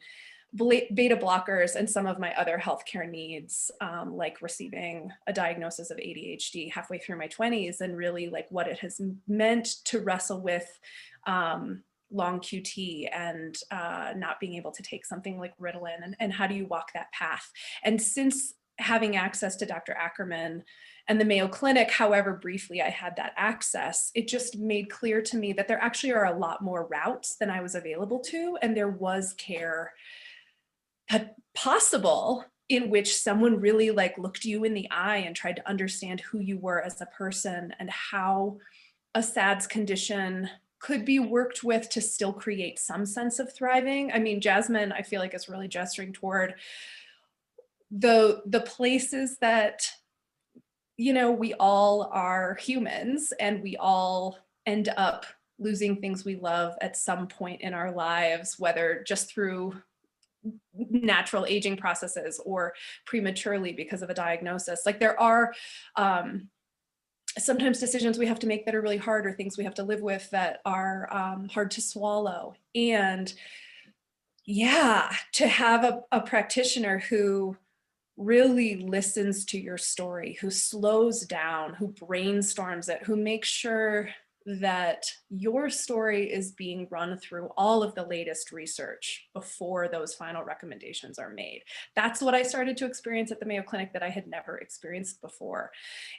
beta blockers and some of my other healthcare needs, like receiving a diagnosis of ADHD halfway through my 20s, and really like what it has meant to wrestle with long QT and not being able to take something like Ritalin, and how do you walk that path. And since having access to Dr. Ackerman and the Mayo Clinic, however briefly I had that access, it just made clear to me that there actually are a lot more routes than I was available to, and there was care possible in which someone really like looked you in the eye and tried to understand who you were as a person, and how a SADS condition could be worked with to still create some sense of thriving. I mean, Jasmine, I feel like is really gesturing toward the places that, you know, we all are humans, and we all end up losing things we love at some point in our lives, whether just through natural aging processes or prematurely because of a diagnosis. Like there are sometimes decisions we have to make that are really hard, or things we have to live with that are hard to swallow. And yeah, to have a practitioner who really listens to your story, who slows down, who brainstorms it, who makes sure that your story is being run through all of the latest research before those final recommendations are made. That's what I started to experience at the Mayo Clinic that I had never experienced before.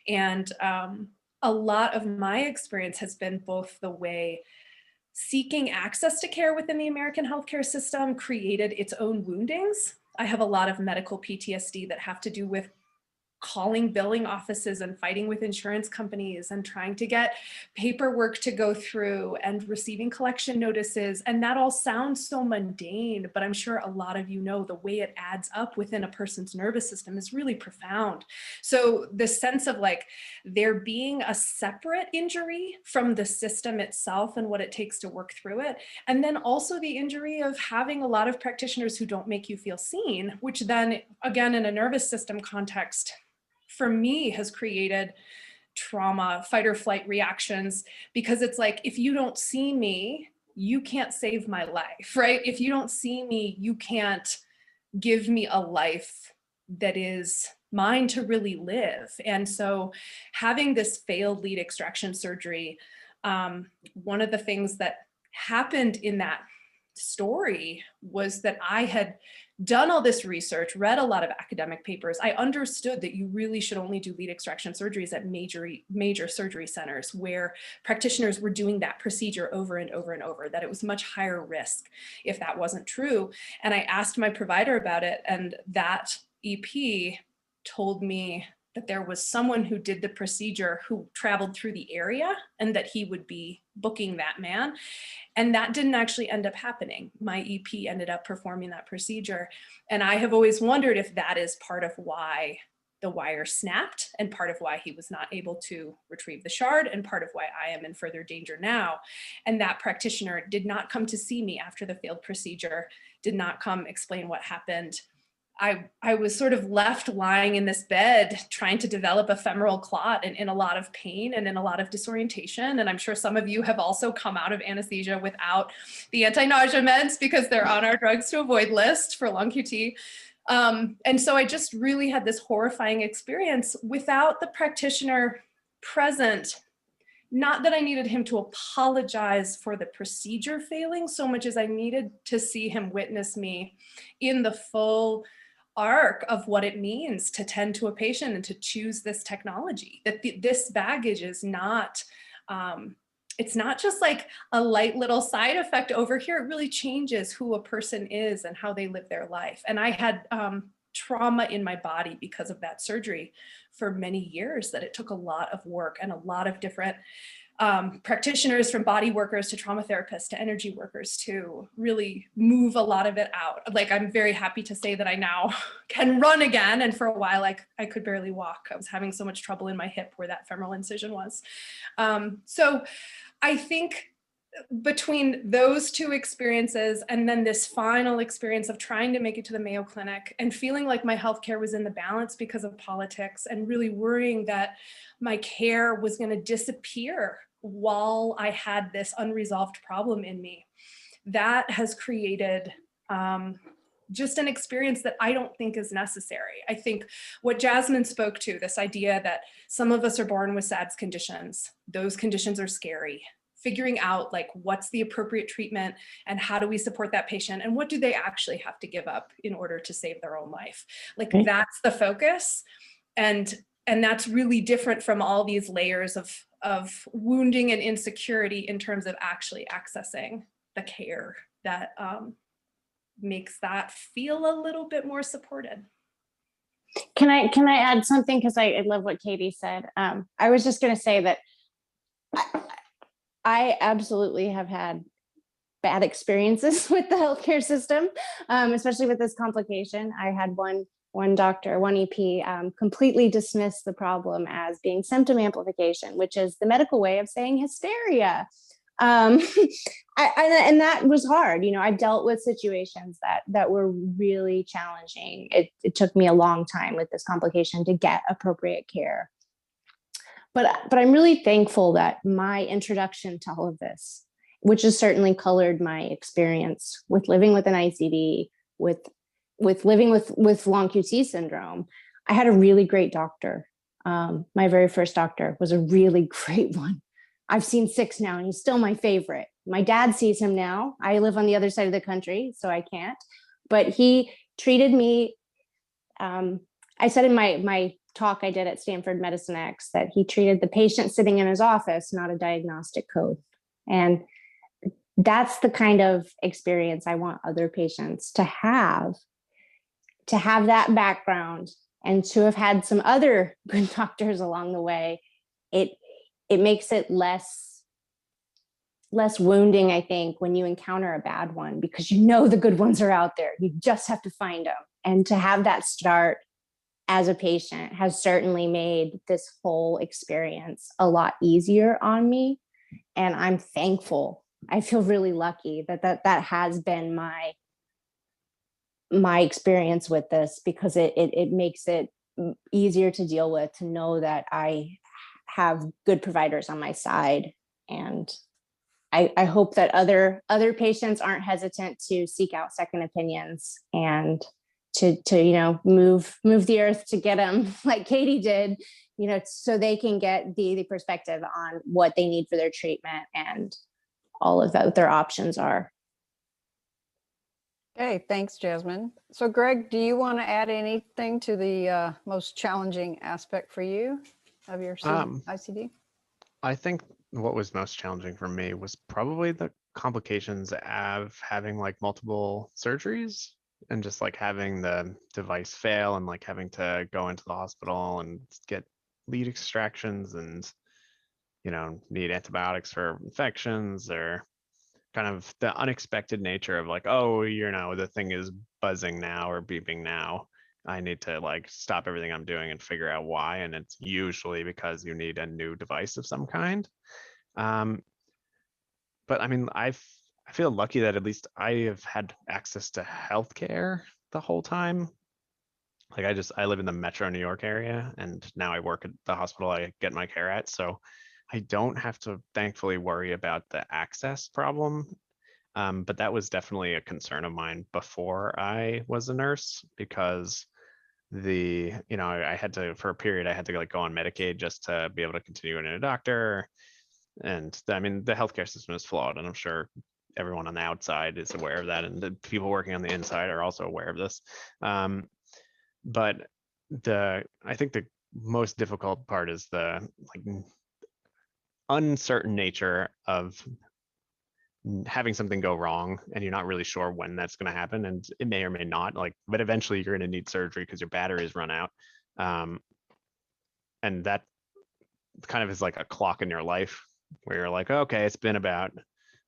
And a lot of my experience has been both the way seeking access to care within the American healthcare system created its own woundings. I have a lot of medical PTSD that have to do with calling billing offices and fighting with insurance companies and trying to get paperwork to go through and receiving collection notices. And that all sounds so mundane, but I'm sure a lot of you know the way it adds up within a person's nervous system is really profound. So the sense of like there being a separate injury from the system itself and what it takes to work through it. And then also the injury of having a lot of practitioners who don't make you feel seen, which then again, in a nervous system context, for me has created trauma, fight or flight reactions, because it's like, if you don't see me, you can't save my life, right? If you don't see me, you can't give me a life that is mine to really live. And so having this failed lead extraction surgery, one of the things that happened in that story was that I had done all this research, read a lot of academic papers. I understood that you really should only do lead extraction surgeries at major surgery centers where practitioners were doing that procedure over and over and over, that it was much higher risk if that wasn't true. And I asked my provider about it, and that EP told me that there was someone who did the procedure who traveled through the area and that he would be booking that man. And that didn't actually end up happening. My EP ended up performing that procedure. And I have always wondered if that is part of why the wire snapped, and part of why he was not able to retrieve the shard, and part of why I am in further danger now. And that practitioner did not come to see me after the failed procedure, did not come explain what happened. I was sort of left lying in this bed trying to develop a femoral clot and in a lot of pain and in a lot of disorientation. And I'm sure some of you have also come out of anesthesia without the anti-nausea meds because they're on our drugs to avoid list for long QT. And so I just really had this horrifying experience without the practitioner present. Not that I needed him to apologize for the procedure failing so much as I needed to see him witness me in the full arc of what it means to tend to a patient and to choose this technology. That this baggage is not, it's not just like a light little side effect over here. It really changes who a person is and how they live their life. And I had trauma in my body because of that surgery for many years, that it took a lot of work and a lot of different practitioners, from body workers to trauma therapists to energy workers, to really move a lot of it out. Like, I'm very happy to say that I now can run again. And for a while, I could barely walk. I was having so much trouble in my hip where that femoral incision was. So I think between those two experiences and then this final experience of trying to make it to the Mayo Clinic and feeling like my healthcare was in the balance because of politics, and really worrying that my care was going to disappear while I had this unresolved problem in me, that has created just an experience that I don't think is necessary. I think what Jasmine spoke to, this idea that some of us are born with SADS conditions, those conditions are scary. Figuring out like what's the appropriate treatment and how do we support that patient and what do they actually have to give up in order to save their own life. Like that's the focus. And that's really different from all these layers of wounding and insecurity in terms of actually accessing the care that makes that feel a little bit more supported. Can I add something? Because I love what Katie said. I was just going to say that I absolutely have had bad experiences with the healthcare system, especially with this complication. I had one doctor, one EP, completely dismiss the problem as being symptom amplification, which is the medical way of saying hysteria. And that was hard. You know, I dealt with situations that were really challenging. It took me a long time with this complication to get appropriate care. But I'm really thankful that my introduction to all of this, which has certainly colored my experience with living with an ICD, with living with long QT syndrome, I had a really great doctor. My very first doctor was a really great one. I've seen 6 now, and he's still my favorite. My dad sees him now. I live on the other side of the country, so I can't. But he treated me. I said in my talk I did at Stanford Medicine X that he treated the patient sitting in his office, not a diagnostic code. And that's the kind of experience I want other patients to have that background and to have had some other good doctors along the way. It makes it less wounding, I think, when you encounter a bad one, because you know the good ones are out there. You just have to find them. And to have that start as a patient has certainly made this whole experience a lot easier on me. And I'm thankful. I feel really lucky that has been my experience with this, because it makes it easier to deal with, to know that I have good providers on my side. And I hope that other patients aren't hesitant to seek out second opinions and to move the earth to get them, like Katie did, so they can get the perspective on what they need for their treatment and all of that, what their options are. Okay, thanks, Jasmine. So Greg, do you want to add anything to the most challenging aspect for you of your ICD? I think what was most challenging for me was probably the complications of having like multiple surgeries and just like having the device fail and like having to go into the hospital and get lead extractions and, need antibiotics for infections, or kind of the unexpected nature of like, oh, the thing is buzzing now or beeping now. I need to like stop everything I'm doing and figure out why. And it's usually because you need a new device of some kind. But I mean, I feel lucky that at least I have had access to healthcare the whole time. Like I live in the Metro New York area, and now I work at the hospital I get my care at. So I don't have to thankfully worry about the access problem. But that was definitely a concern of mine before I was a nurse, because I had to, for a period, I had to like go on Medicaid just to be able to continue being a doctor. And I mean, the healthcare system is flawed, and I'm sure everyone on the outside is aware of that, and the people working on the inside are also aware of this. But I think the most difficult part is the like uncertain nature of having something go wrong and you're not really sure when that's going to happen, and it may or may not, like, but eventually you're going to need surgery because your batteries run out. And that kind of is like a clock in your life where you're like, okay, it's been about,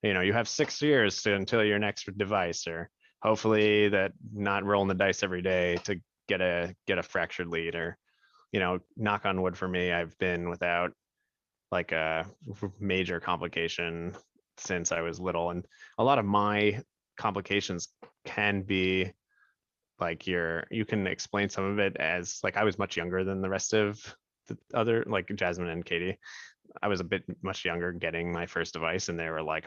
you have 6 years until your next device, or hopefully that not rolling the dice every day to get a fractured lead, or, knock on wood for me, I've been without like a major complication since I was little. And a lot of my complications can be like you can explain some of it as like I was much younger than the rest of the other, like Jasmine and Katie. I was a bit much younger getting my first device, and they were like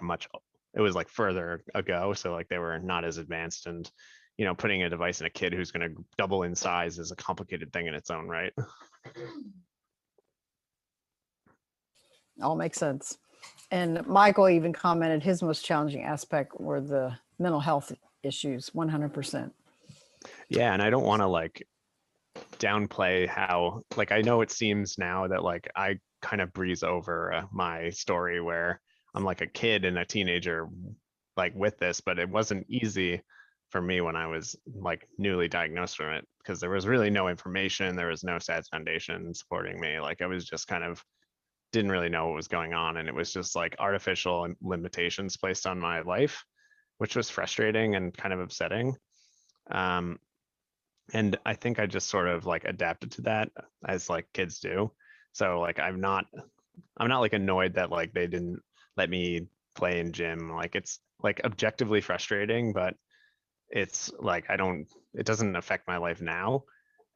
it was like further ago. So like they were not as advanced, and putting a device in a kid who's going to double in size is a complicated thing in its own right. All makes sense. And Michael even commented his most challenging aspect were the mental health issues, 100%. Yeah, and I don't want to like downplay how, like, I know it seems now that like I kind of breeze over my story where I'm like a kid and a teenager like with this, but it wasn't easy for me when I was like newly diagnosed from it, because there was really no information. There was no SADS Foundation supporting me. Like I was just kind of didn't really know what was going on, and it was just like artificial limitations placed on my life, which was frustrating and kind of upsetting. And I think I just sort of like adapted to that, as like kids do. So like I'm not like annoyed that like they didn't let me play in gym. Like it's like objectively frustrating, but it's like it doesn't affect my life now,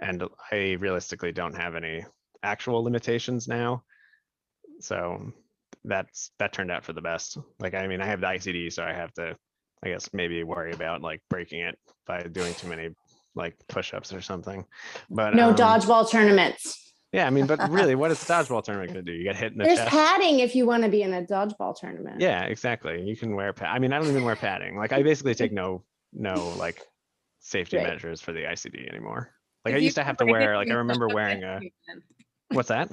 and I realistically don't have any actual limitations now. So that turned out for the best. Like, I mean, I have the ICD, so I have to, I guess, maybe worry about like breaking it by doing too many like push-ups or something. But No dodgeball tournaments. yeah, I mean, but really, what is the dodgeball tournament going to do? You get hit in the There's chest? padding if you want to be in a dodgeball tournament. Yeah, exactly. You can wear I mean, I don't even wear padding. Like I basically take no like safety Right. measures for the ICD anymore. Like If I you used to can have to break it wear, like I doing remember push-ups, wearing I a, think you can. what's that?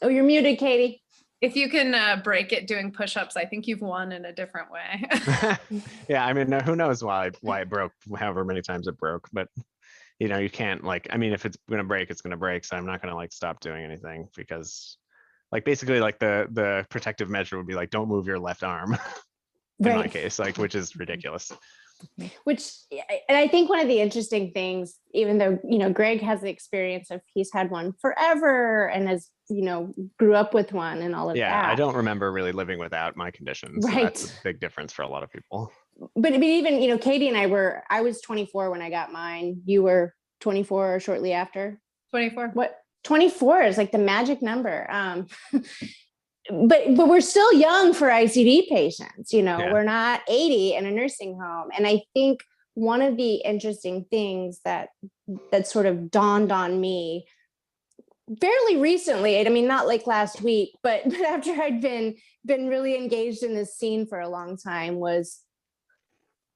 Oh, you're muted, Katie. If you can break it doing push-ups, I think you've won in a different way. Yeah, I mean, who knows why it broke, however many times it broke, but you can't like, I mean, if it's gonna break, it's gonna break. So I'm not gonna like stop doing anything, because like basically like the protective measure would be like, don't move your left arm in my case, like, which is ridiculous. Which, and I think one of the interesting things, even though, Greg has the experience of he's had one forever and has, grew up with one and all of Yeah, that. I don't remember really living without my conditions. So Right. that's a big difference for a lot of people. But even, Katie and I was 24 when I got mine. You were 24 shortly after. 24. What? 24 is like the magic number. But we're still young for ICD patients, Yeah. We're not 80 in a nursing home. And I think one of the interesting things that sort of dawned on me fairly recently, I mean, not like last week, but after I'd been really engaged in this scene for a long time, was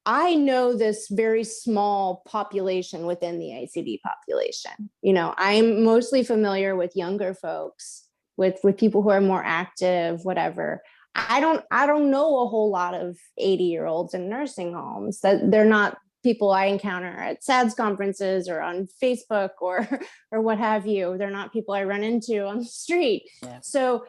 I know this very small population within the ICD population. I'm mostly familiar with younger folks, with people who are more active, whatever. I don't know a whole lot of 80-year-olds in nursing homes. That they're not people I encounter at SADS conferences or on Facebook or what have you. They're not people I run into on the street. Yeah. So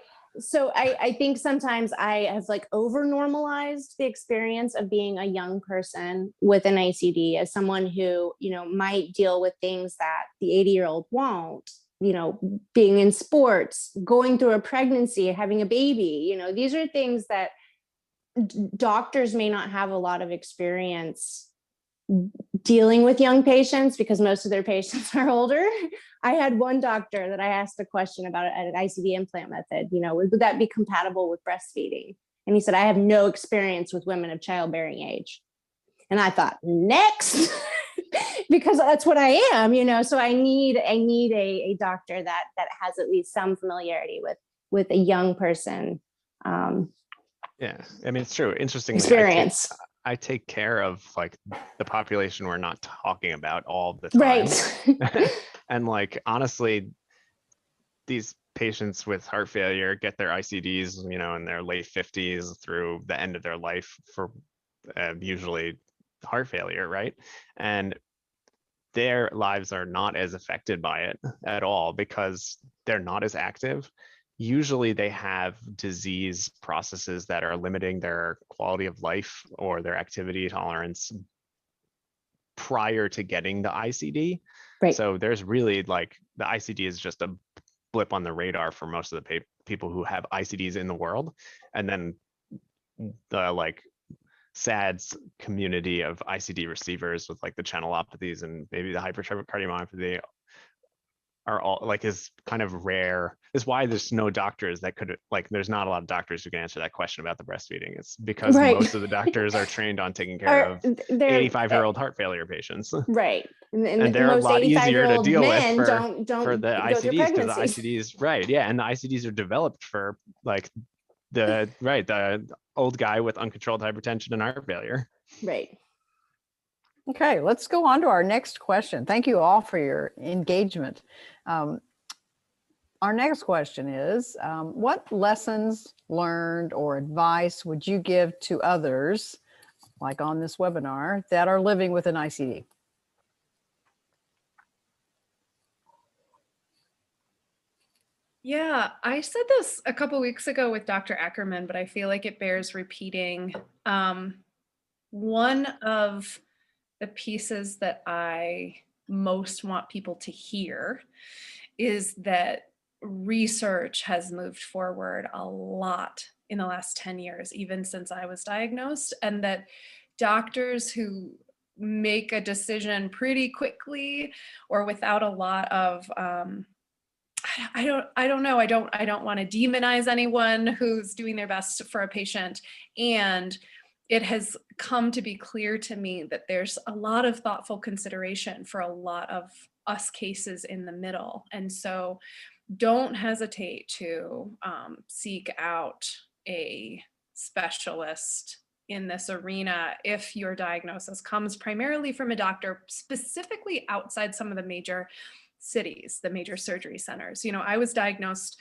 I think sometimes I have like over normalized the experience of being a young person with an ICD as someone who, might deal with things that the 80-year-old won't, being in sports, going through a pregnancy, having a baby, these are things that doctors may not have a lot of experience dealing with young patients because most of their patients are older. I had one doctor that I asked a question about an ICD implant method, would that be compatible with breastfeeding? And he said, I have no experience with women of childbearing age. And I thought, next, because that's what I am, so I need a doctor that has at least some familiarity with a young person. Yeah, I mean, it's true. Interestingly, Experience. I take care of like the population we're not talking about all the time. Right. And like, honestly, these patients with heart failure get their ICDs, you know, in their late 50s through the end of their life for usually heart failure, right? And their lives are not as affected by it at all because they're not as active. Usually they have disease processes that are limiting their quality of life or their activity tolerance prior to getting the ICD. Right. So there's really like the ICD is just a blip on the radar for most of the people who have ICDs in the world. And then the like SADS community of ICD receivers with like the channelopathies and maybe the hypertrophic cardiomyopathy are all like is kind of rare. Is why there's no doctors that could like there's not a lot of doctors who can answer that question about the breastfeeding. It's because Right. most of the doctors are trained on taking care of they're 85-year-old heart failure patients. right, And they're a most lot easier to 85-year-old deal with men for don't the go through ICDs because the pregnancies. ICDs, right? Yeah, and the ICDs are developed for like the old guy with uncontrolled hypertension and heart failure. Right. Okay, let's go on to our next question. Thank you all for your engagement. Our next question is, what lessons learned or advice would you give to others, like on this webinar, that are living with an ICD? Yeah, I said this a couple weeks ago with Dr. Ackerman, but I feel like it bears repeating. One of the pieces that I most want people to hear is that research has moved forward a lot in the last 10 years, even since I was diagnosed, and that doctors who make a decision pretty quickly or without a lot of I don't know. I don't want to demonize anyone who's doing their best for a patient. And it has come to be clear to me that there's a lot of thoughtful consideration for a lot of us cases in the middle. And so don't hesitate to seek out a specialist in this arena if your diagnosis comes primarily from a doctor, specifically outside some of the major cities, the major surgery centers. You know, I was diagnosed,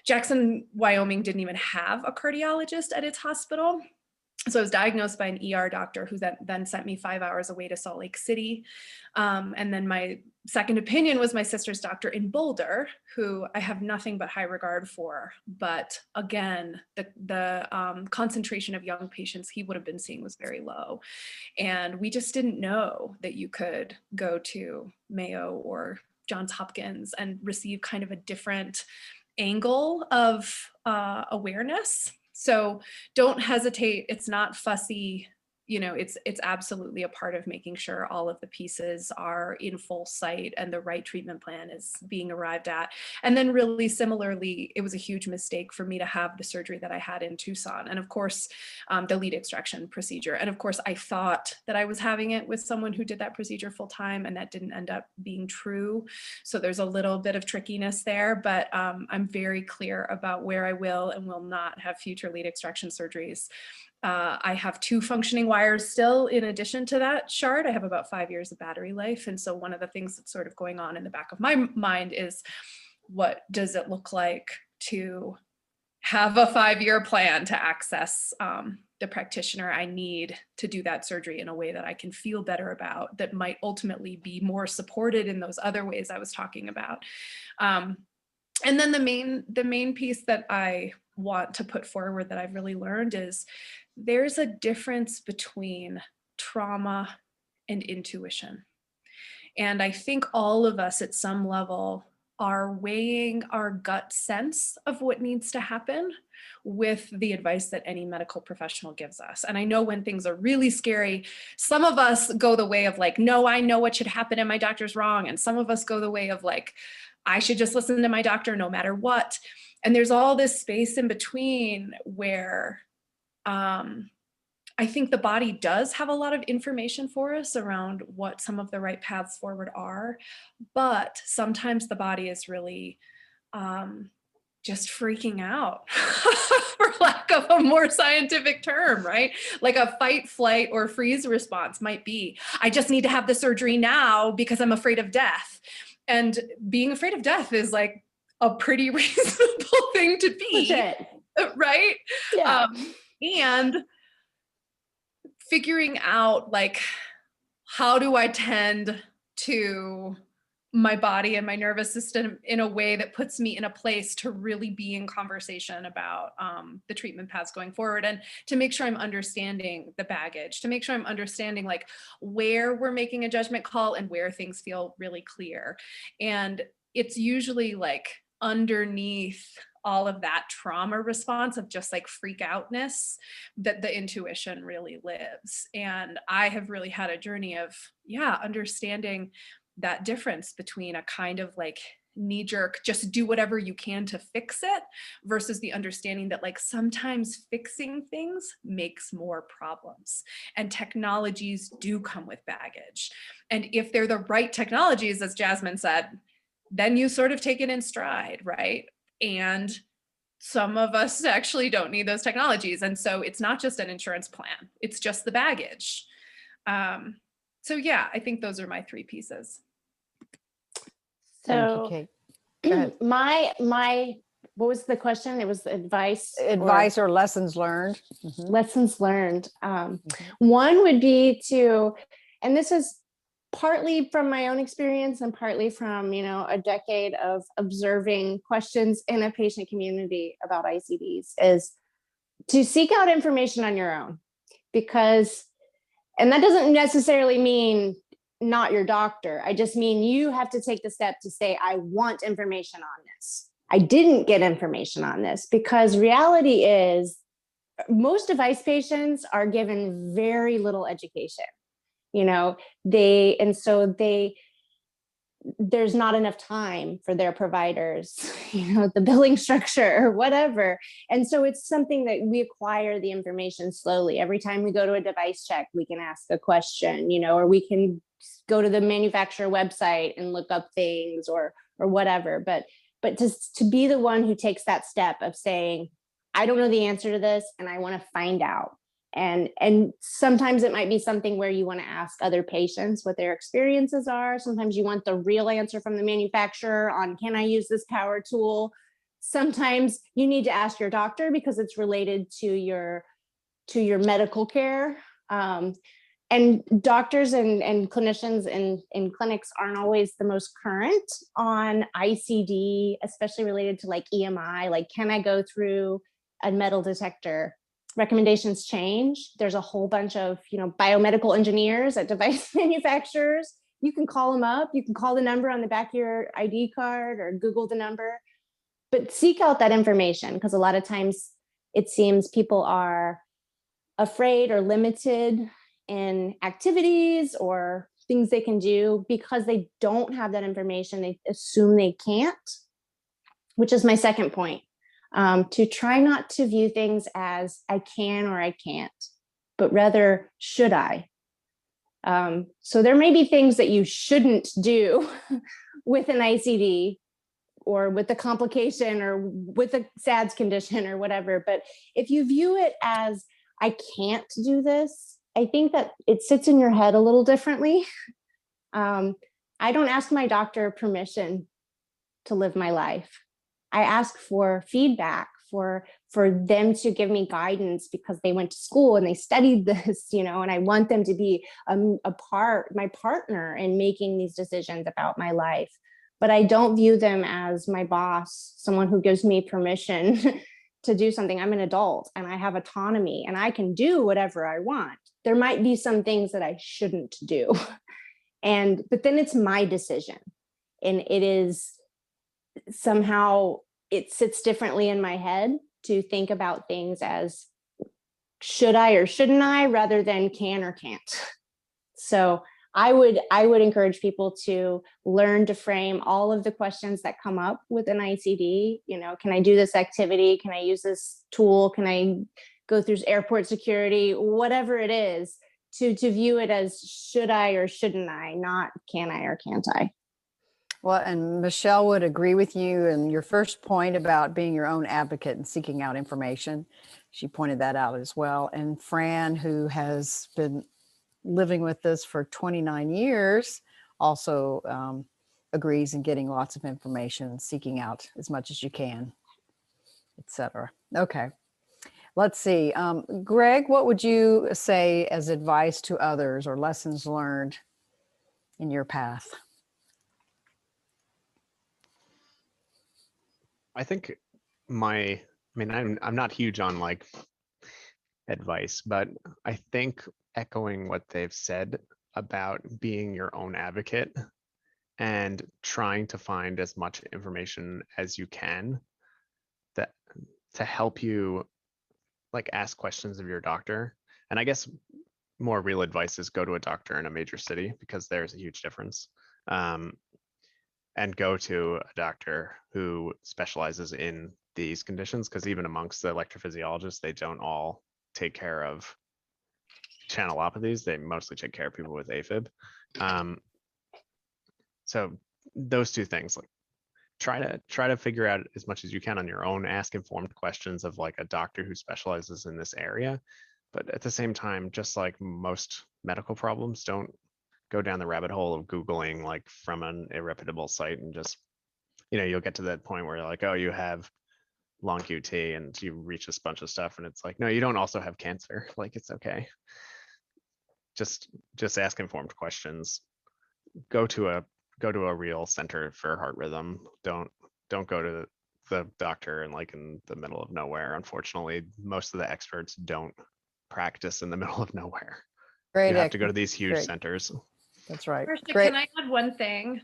Jackson, Wyoming didn't even have a cardiologist at its hospital. So I was diagnosed by an ER doctor who then sent me 5 hours away to Salt Lake City. And then my second opinion was my sister's doctor in Boulder, who I have nothing but high regard for. But again, the concentration of young patients he would have been seeing was very low. And we just didn't know that you could go to Mayo or Johns Hopkins and receive kind of a different angle of awareness. So don't hesitate. It's not fussy. You know, it's absolutely a part of making sure all of the pieces are in full sight and the right treatment plan is being arrived at. And then really similarly, it was a huge mistake for me to have the surgery that I had in Tucson. And of course, the lead extraction procedure. And of course, I thought that I was having it with someone who did that procedure full time, and that didn't end up being true. So there's a little bit of trickiness there, but I'm very clear about where I will and will not have future lead extraction surgeries. I have 2 functioning wires still in addition to that shard. I have about 5 years of battery life. And so one of the things that's sort of going on in the back of my mind is, what does it look like to have a 5-year plan to access the practitioner I need to do that surgery in a way that I can feel better about, that might ultimately be more supported in those other ways I was talking about. And then the main piece that I want to put forward that I've really learned is there's a difference between trauma and intuition. And I think all of us at some level are weighing our gut sense of what needs to happen with the advice that any medical professional gives us. And I know when things are really scary, some of us go the way of like, no, I know what should happen and my doctor's wrong. And some of us go the way of like, I should just listen to my doctor no matter what. And there's all this space in between where I think the body does have a lot of information for us around what some of the right paths forward are, but sometimes the body is really just freaking out, for lack of a more scientific term, right? Like a fight, flight, or freeze response might be, I just need to have the surgery now because I'm afraid of death. And being afraid of death is like a pretty reasonable thing to be, Legit. right? Yeah. And figuring out like, how do I tend to my body and my nervous system in a way that puts me in a place to really be in conversation about the treatment paths going forward, and to make sure I'm understanding the baggage, to make sure I'm understanding like where we're making a judgment call and where things feel really clear. And it's usually like underneath all of that trauma response of just like freak outness that the intuition really lives. And I have really had a journey of, understanding that difference between a kind of like knee jerk, just do whatever you can to fix it, versus the understanding that like sometimes fixing things makes more problems, and technologies do come with baggage. And if they're the right technologies, as Jasmine said, then you sort of take it in stride, right? And some of us actually don't need those technologies. And so it's not just an insurance plan, it's just the baggage. So yeah, I think those are my 3 pieces. Thank you, So Kate. Go ahead. my what was the question? It was advice. Advice or lessons learned. Mhm. Lessons learned. One would be to, and this is partly from my own experience and partly from, a decade of observing questions in a patient community about ICDs, is to seek out information on your own. Because, and that doesn't necessarily mean not your doctor. I just mean you have to take the step to say, I want information on this. I didn't get information on this, because reality is most device patients are given very little education. There's not enough time for their providers, the billing structure or whatever. And so it's something that we acquire the information slowly. Every time we go to a device check, we can ask a question, or we can go to the manufacturer website and look up things or whatever. But to be the one who takes that step of saying, I don't know the answer to this and I want to find out. And sometimes it might be something where you want to ask other patients what their experiences are. Sometimes you want the real answer from the manufacturer on, can I use this power tool? Sometimes you need to ask your doctor because it's related to your medical care. And doctors and clinicians in clinics aren't always the most current on ICD, especially related to like EMI, like, can I go through a metal detector? Recommendations change. There's a whole bunch of, biomedical engineers at device manufacturers. You can call them up. You can call the number on the back of your ID card or Google the number, but seek out that information, because a lot of times it seems people are afraid or limited in activities or things they can do because they don't have that information. They assume they can't, which is my second point. To try not to view things as I can or I can't, but rather, should I? So there may be things that you shouldn't do with an ICD or with a complication or with a SADS condition or whatever. But if you view it as I can't do this, I think that it sits in your head a little differently. I don't ask my doctor permission to live my life. I ask for feedback, for them to give me guidance because they went to school and they studied this, and I want them to be my partner in making these decisions about my life. But I don't view them as my boss, someone who gives me permission to do something. I'm an adult and I have autonomy and I can do whatever I want. There might be some things that I shouldn't do. But then it's my decision. And it is somehow, it sits differently in my head to think about things as should I or shouldn't I, rather than can or can't. So I would encourage people to learn to frame all of the questions that come up with an ICD. Can I do this activity? Can I use this tool? Can I go through airport security? Whatever it is, to view it as should I or shouldn't I, not can I or can't I. Well, and Michelle would agree with you in your first point about being your own advocate and seeking out information. She pointed that out as well. And Fran, who has been living with this for 29 years, also agrees in getting lots of information, seeking out as much as you can, etc. Okay. Let's see. Greg, what would you say as advice to others or lessons learned in your path? I think I'm not huge on like advice, but I think echoing what they've said about being your own advocate and trying to find as much information as you can that to help you like ask questions of your doctor. And I guess more real advice is go to a doctor in a major city because there's a huge difference. And go to a doctor who specializes in these conditions, because even amongst the electrophysiologists, they don't all take care of channelopathies. They mostly take care of people with AFib. So those two things, like try to figure out as much as you can on your own, ask informed questions of like a doctor who specializes in this area. But at the same time, just like most medical problems, don't go down the rabbit hole of Googling like from an irreputable site and just, you'll get to that point where you're like, oh, you have long QT, and you reach this bunch of stuff and it's like, no, you don't also have cancer. Like, it's okay. Just ask informed questions. Go to a real center for heart rhythm. Don't go to the doctor and like in the middle of nowhere. Unfortunately, most of the experts don't practice in the middle of nowhere. Great. You have to go to these huge Great. centers. That's right. Marsha, Great. can I add one thing?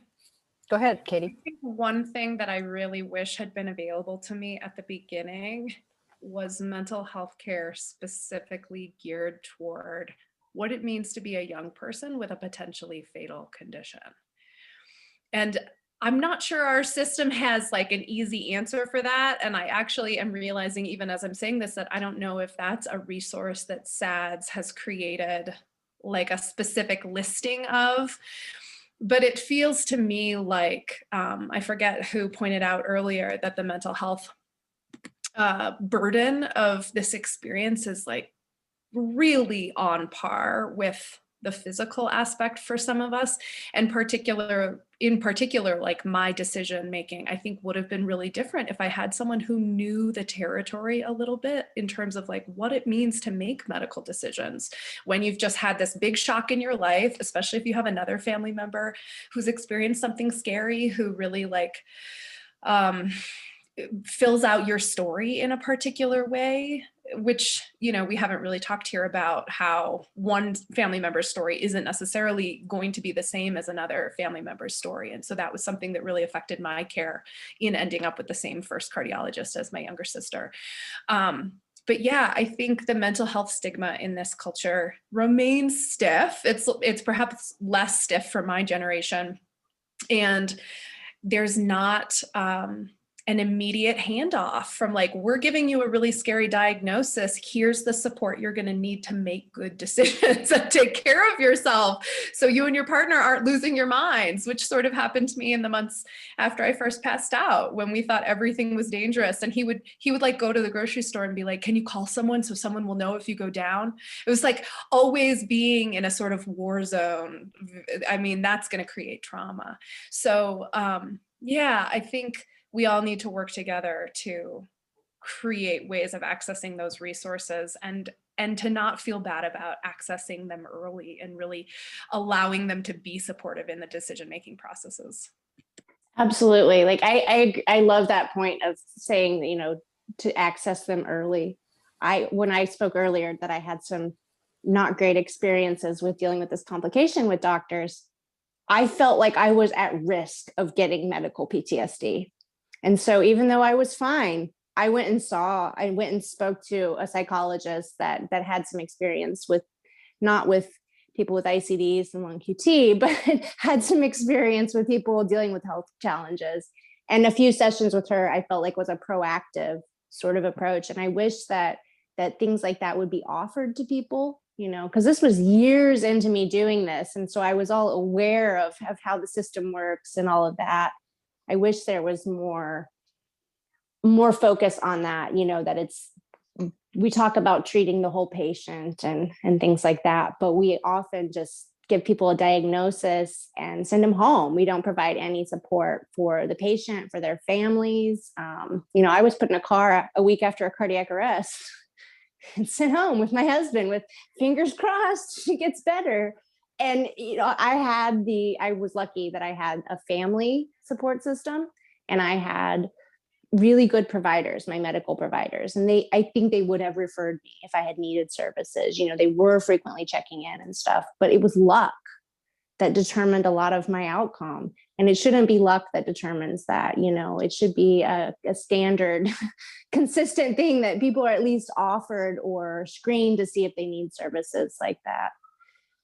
Go ahead, I Katie. think one thing that I really wish had been available to me at the beginning was mental health care specifically geared toward what it means to be a young person with a potentially fatal condition. And I'm not sure our system has like an easy answer for that. And I actually am realizing, even as I'm saying this, that I don't know if that's a resource that SADS has created like a specific listing of. But it feels to me like, I forget who pointed out earlier that the mental health burden of this experience is like really on par with the physical aspect for some of us. And in particular, like my decision making, I think would have been really different if I had someone who knew the territory a little bit in terms of like what it means to make medical decisions when you've just had this big shock in your life, especially if you have another family member who's experienced something scary, who really like fills out your story in a particular way, which, we haven't really talked here about how one family member's story isn't necessarily going to be the same as another family member's story. And so that was something that really affected my care in ending up with the same first cardiologist as my younger sister. But yeah, I think the mental health stigma in this culture remains stiff. It's perhaps less stiff for my generation. And there's not an immediate handoff from like, we're giving you a really scary diagnosis. Here's the support you're going to need to make good decisions and take care of yourself so you and your partner aren't losing your minds, which sort of happened to me in the months after I first passed out, when we thought everything was dangerous. And he would like go to the grocery store and be like, can you call someone so someone will know if you go down? It was like always being in a sort of war zone. I mean, that's going to create trauma. So yeah, I think we all need to work together to create ways of accessing those resources and to not feel bad about accessing them early and really allowing them to be supportive in the decision-making processes. Absolutely. Like I love that point of saying, to access them early. When I spoke earlier that I had some not great experiences with dealing with this complication with doctors, I felt like I was at risk of getting medical PTSD. And so even though I was fine, I went and spoke to a psychologist that had some experience with, not with people with ICDs and long QT, but had some experience with people dealing with health challenges. And a few sessions with her, I felt like was a proactive sort of approach. And I wish that things like that would be offered to people, because this was years into me doing this. And so I was all aware of how the system works and all of that. I wish there was more focus on that, that we talk about treating the whole patient and things like that, but we often just give people a diagnosis and send them home. We don't provide any support for the patient, for their families. I was put in a car a week after a cardiac arrest and sent home with my husband with fingers crossed she gets better. And I was lucky that I had a family support system, and I had really good providers, my medical providers. And I think they would have referred me if I had needed services. They were frequently checking in and stuff, but it was luck that determined a lot of my outcome. And it shouldn't be luck that determines that. It should be a standard, consistent thing that people are at least offered or screened to see if they need services like that.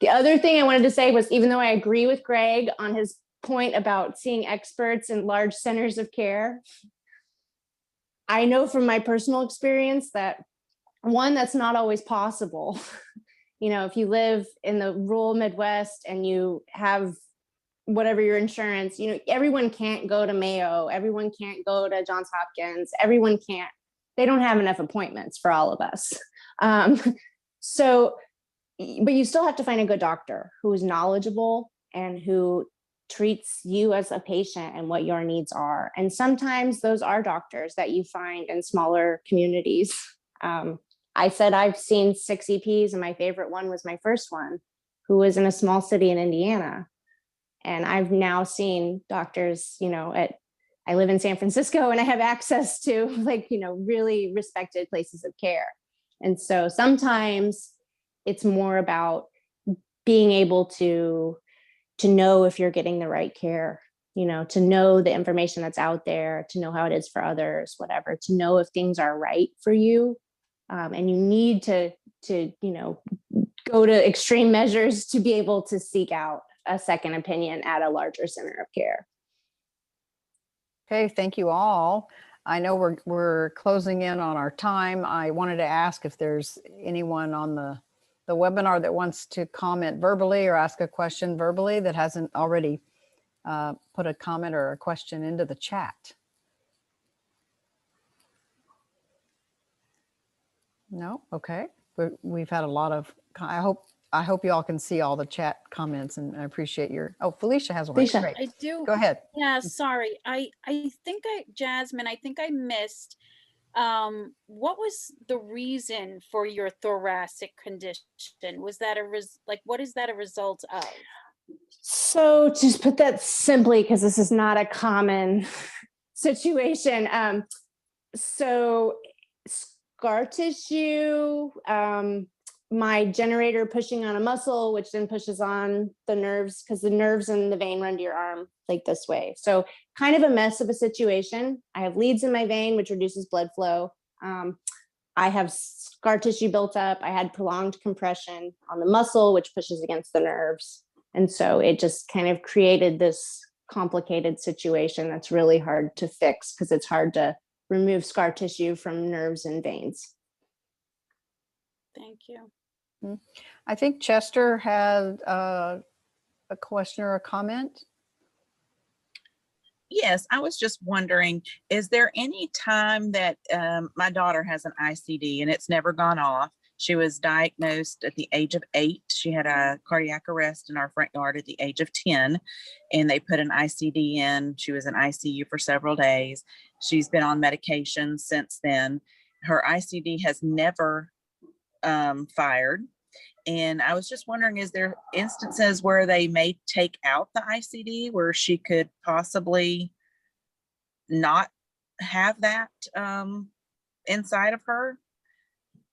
The other thing I wanted to say was, even though I agree with Greg on his point about seeing experts in large centers of care, I know from my personal experience that, one, that's not always possible. If you live in the rural Midwest and you have whatever your insurance, everyone can't go to Mayo, everyone can't go to Johns Hopkins, they don't have enough appointments for all of us. But you still have to find a good doctor who is knowledgeable and who treats you as a patient and what your needs are. And sometimes those are doctors that you find in smaller communities. I said I've seen 6 EPs, and my favorite one was my first one, who was in a small city in Indiana. And I've now seen doctors, I live in San Francisco, and I have access to really respected places of care. And so sometimes it's more about being able to know if you're getting the right care, to know the information that's out there, to know how it is for others, whatever, to know if things are right for you. And you need to go to extreme measures to be able to seek out a second opinion at a larger center of care. Okay, thank you all. I know we're closing in on our time. I wanted to ask if there's anyone on the webinar that wants to comment verbally or ask a question verbally that hasn't already put a comment or a question into the chat. No? Okay. We've had a lot of, I hope you all can see all the chat comments, and I appreciate Felicia has one. Felicia. Great. I do. Go ahead. Yeah, sorry. I think Jasmine, I think I missed, what was the reason for your thoracic condition? Was that what is that a result of? So to put that simply, because this is not a common situation. So scar tissue, my generator pushing on a muscle, which then pushes on the nerves, because the nerves in the vein run to your arm like this way. So kind of a mess of a situation. I have leads in my vein, which reduces blood flow. I have scar tissue built up. I had prolonged compression on the muscle, which pushes against the nerves. And so it just kind of created this complicated situation that's really hard to fix, because it's hard to remove scar tissue from nerves and veins. Thank you. I think Chester had a question or a comment. Yes, I was just wondering, is there any time that my daughter has an ICD and it's never gone off? She was diagnosed at the age of 8. She had a cardiac arrest in our front yard at the age of 10, and they put an ICD in. She was in ICU for several days. She's been on medication since then. Her ICD has never fired. And I was just wondering, is there instances where they may take out the ICD where she could possibly not have that inside of her?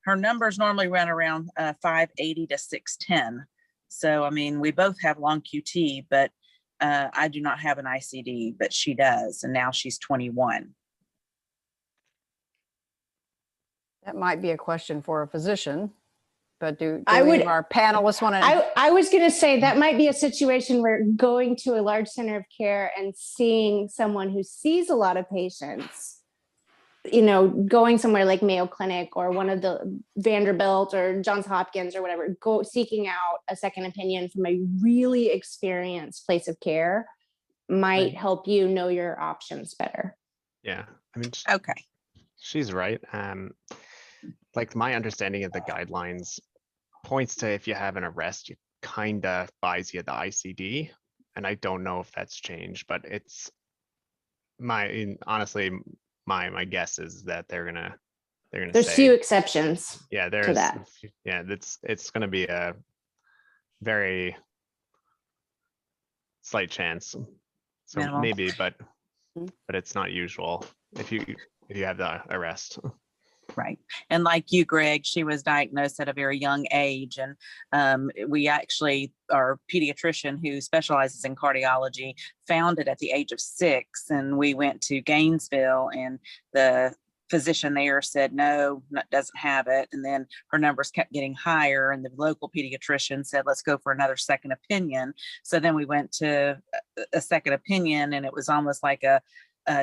Her numbers normally run around 580 to 610. So, I mean, we both have long QT, but I do not have an ICD, but she does. And now she's 21. That might be a question for a physician. But do I any would- of our panelists want to? I was going to say that might be a situation where going to a large center of care and seeing someone who sees a lot of patients, going somewhere like Mayo Clinic or one of the Vanderbilt or Johns Hopkins or whatever, seeking out a second opinion from a really experienced place of care might help you know your options better. Yeah, I mean, Okay. she's right. Like my understanding of the guidelines points to, if you have an arrest, you kind of buys you the ICD, and I don't know if that's changed, but it's honestly, my guess is that they're gonna There's say, few exceptions yeah, to that. it's gonna be a very slight chance. So Minimal. maybe, but it's not usual if you have the arrest. Right. And like you, Greg, she was diagnosed at a very young age. And we actually, our pediatrician who specializes in cardiology found it at the age of 6. And we went to Gainesville, and the physician there said, no, doesn't have it. And then her numbers kept getting higher. And the local pediatrician said, let's go for another second opinion. So then we went to a second opinion, and it was almost like a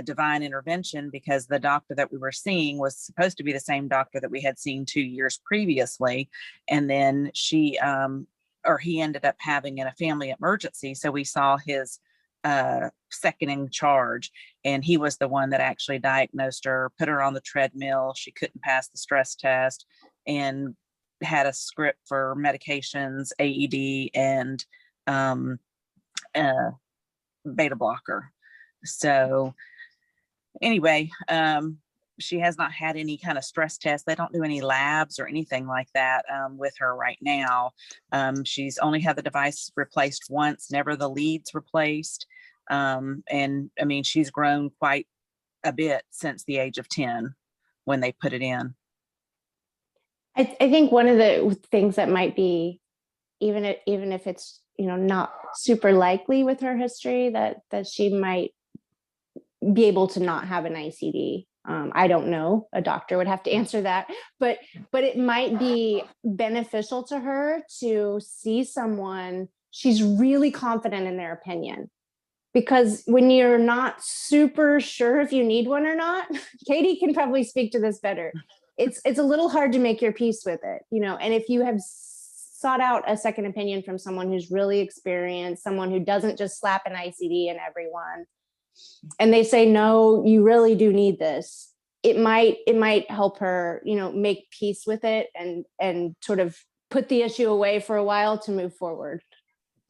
divine intervention, because the doctor that we were seeing was supposed to be the same doctor that we had seen 2 years previously. And then he ended up having a family emergency. So we saw his second in charge, and he was the one that actually diagnosed her, put her on the treadmill. She couldn't pass the stress test, and had a script for medications, AED, and beta blocker. So anyway, she has not had any kind of stress test. They don't do any labs or anything like that with her right now. She's only had the device replaced once, never the leads replaced. And I mean, she's grown quite a bit since the age of 10 when they put it in. I think one of the things that might be, even if it's, not super likely with her history, that she might be able to not have an ICD. I don't know. A doctor would have to answer that, but it might be beneficial to her to see someone she's really confident in their opinion. Because when you're not super sure if you need one or not, Katie can probably speak to this better. It's a little hard to make your peace with it, and if you have sought out a second opinion from someone who's really experienced, someone who doesn't just slap an ICD in everyone, and they say, no, you really do need this, it might help her, make peace with it and sort of put the issue away for a while to move forward.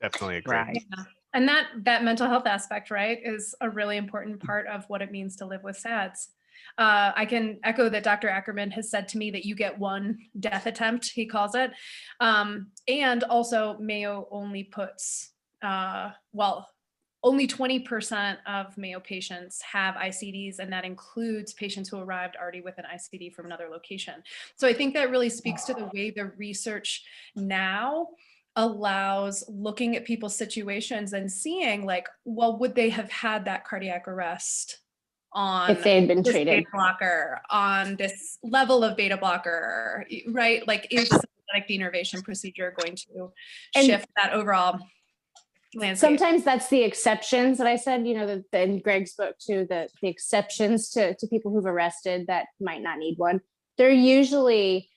Definitely agree. Right. Yeah. And that mental health aspect, right, is a really important part of what it means to live with SADS. I can echo that Dr. Ackerman has said to me that you get one death attempt, he calls it. And also Mayo only puts, only 20% of Mayo patients have ICDs, and that includes patients who arrived already with an ICD from another location. So I think that really speaks to the way the research now allows looking at people's situations and seeing, like, well, would they have had that cardiac arrest on if they had been this treated beta blocker, on this level of beta blocker, right? Like, is the sympathetic denervation procedure going to shift that overall landscape? Sometimes that's the exceptions that I said, that in Greg's book too, the exceptions to people who've arrested that might not need one. They're usually,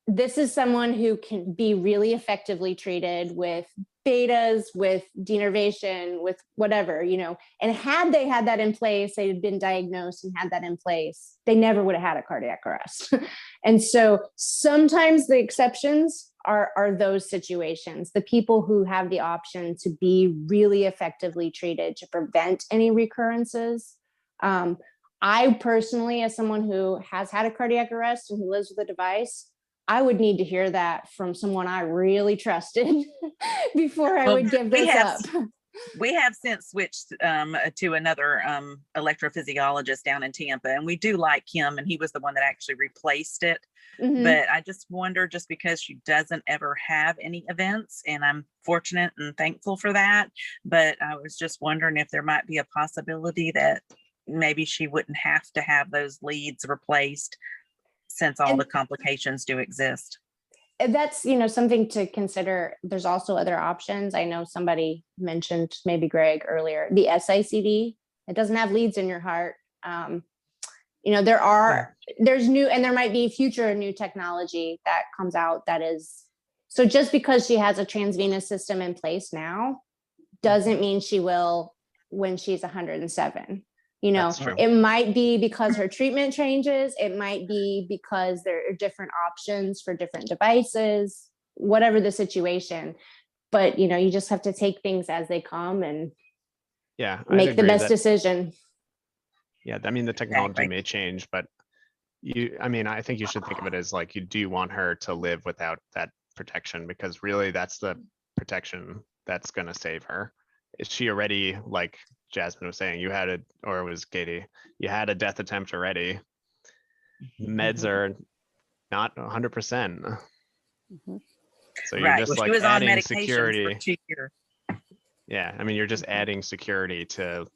this is someone who can be really effectively treated with betas, with denervation, with whatever, and had they had that in place, they had been diagnosed and had that in place, they never would have had a cardiac arrest. And so sometimes the exceptions are those situations, the people who have the option to be really effectively treated to prevent any recurrences. I personally, as someone who has had a cardiac arrest and who lives with a device, I would need to hear that from someone I really trusted before I would give this up. We have since switched to another electrophysiologist down in Tampa, and we do like him, and he was the one that actually replaced it. Mm-hmm. But I just wonder, just because she doesn't ever have any events, and I'm fortunate and thankful for that, but I was just wondering if there might be a possibility that maybe she wouldn't have to have those leads replaced, since all the complications do exist. That's, something to consider. There's also other options. I know somebody mentioned, maybe Greg earlier, the SICD. It doesn't have leads in your heart. There's new, and there might be future new technology that comes out that is, so just because she has a transvenous system in place now, doesn't mean she will when she's 107. It might be because her treatment changes. It might be because there are different options for different devices, whatever the situation. but you just have to take things as they come and Yeah, I'd make the agree best that- decision. Yeah, I mean, the technology Exactly. may change, but I think you should think of it as like, do you want her to live without that protection? Because really that's the protection that's going to save her. Is she already, like Jasmine was saying, or it was Katie, you had a death attempt already. Meds are not 100%. So you're Right. just Well, she like was on adding medication security. for 2 years. Yeah, I mean, you're just adding security to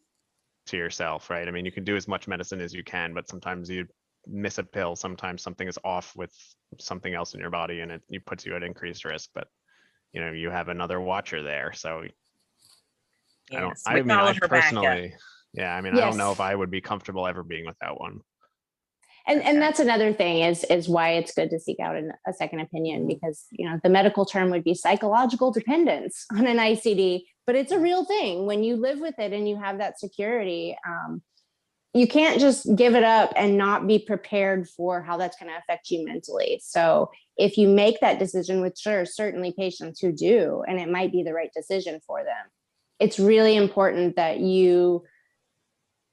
yourself, right? I mean, you can do as much medicine as you can, but sometimes you miss a pill, sometimes something is off with something else in your body and it puts you at increased risk. But you have another watcher there, so Yes, I we mean, I followed her backup. personally, yeah, I mean, I don't know Yes. if I would be comfortable ever being without one. And that's another thing is why it's good to seek out a second opinion, because the medical term would be psychological dependence on an ICD, but it's a real thing. When you live with it and you have that security, you can't just give it up and not be prepared for how that's going to affect you mentally. So if you make that decision, which there are certainly patients who do, and it might be the right decision for them, it's really important that you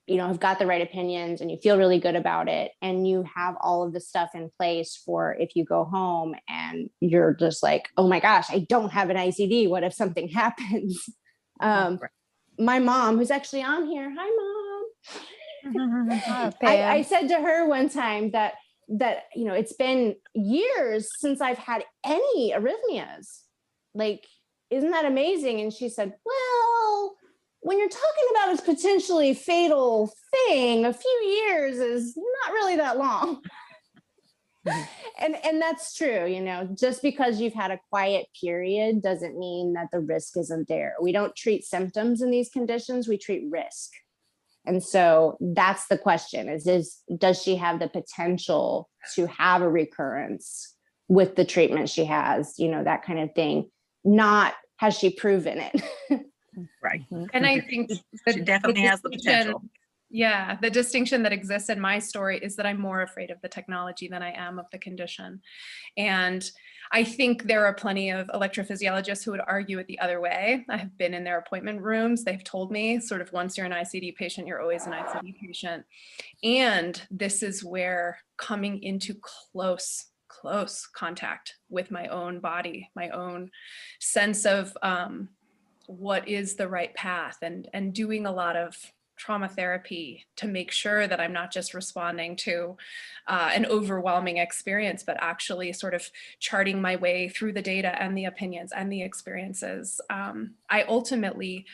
have got the right opinions and you feel really good about it, and you have all of the stuff in place for if you go home and you're just like, oh my gosh, I don't have an ICD. What if something happens? My mom, who's actually on here, hi mom. I said to her one time that it's been years since I've had any arrhythmias. Like, isn't that amazing? And she said, well, when you're talking about a potentially fatal thing, a few years is not really that long. And that's true. Just because you've had a quiet period doesn't mean that the risk isn't there. We don't treat symptoms in these conditions, we treat risk. And so that's the question does she have the potential to have a recurrence with the treatment she has, that kind of thing, not has she proven it? Right. And I think She definitely has the potential. Yeah, the distinction that exists in my story is that I'm more afraid of the technology than I am of the condition. And I think there are plenty of electrophysiologists who would argue it the other way. I have been in their appointment rooms. They've told me sort of once you're an ICD patient, you're always an ICD patient. And this is where coming into close contact with my own body, my own sense of what is the right path, and doing a lot of trauma therapy to make sure that I'm not just responding to an overwhelming experience, but actually sort of charting my way through the data and the opinions and the experiences. I ultimately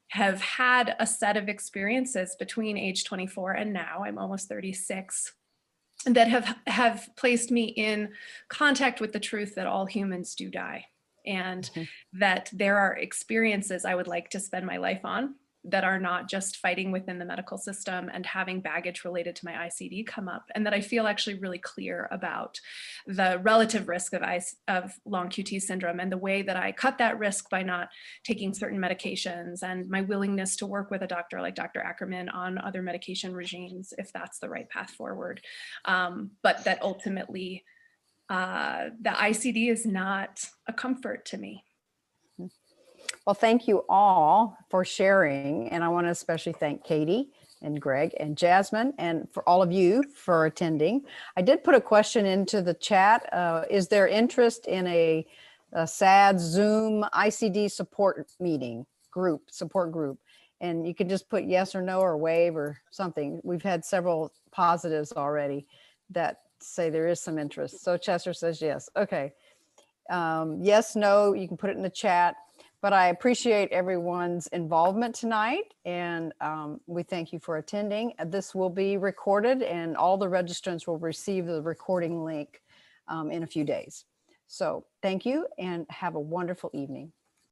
have had a set of experiences between age 24 and now, I'm almost 36, that have placed me in contact with the truth that all humans do die. And that there are experiences I would like to spend my life on that are not just fighting within the medical system and having baggage related to my ICD come up, and that I feel actually really clear about the relative risk of long QT syndrome and the way that I cut that risk by not taking certain medications, and my willingness to work with a doctor like Dr. Ackerman on other medication regimes if that's the right path forward. But that ultimately the ICD is not a comfort to me. Well, thank you all for sharing. And I want to especially thank Katie and Greg and Jasmine and for all of you for attending. I did put a question into the chat. Is there interest in a SAD Zoom ICD support support group? And you can just put yes or no or wave or something. We've had several positives already that say there is some interest. So Chester says yes. Okay. Yes, no, you can put it in the chat. But I appreciate everyone's involvement tonight, and we thank you for attending. This will be recorded, and all the registrants will receive the recording link in a few days. So thank you, and have a wonderful evening.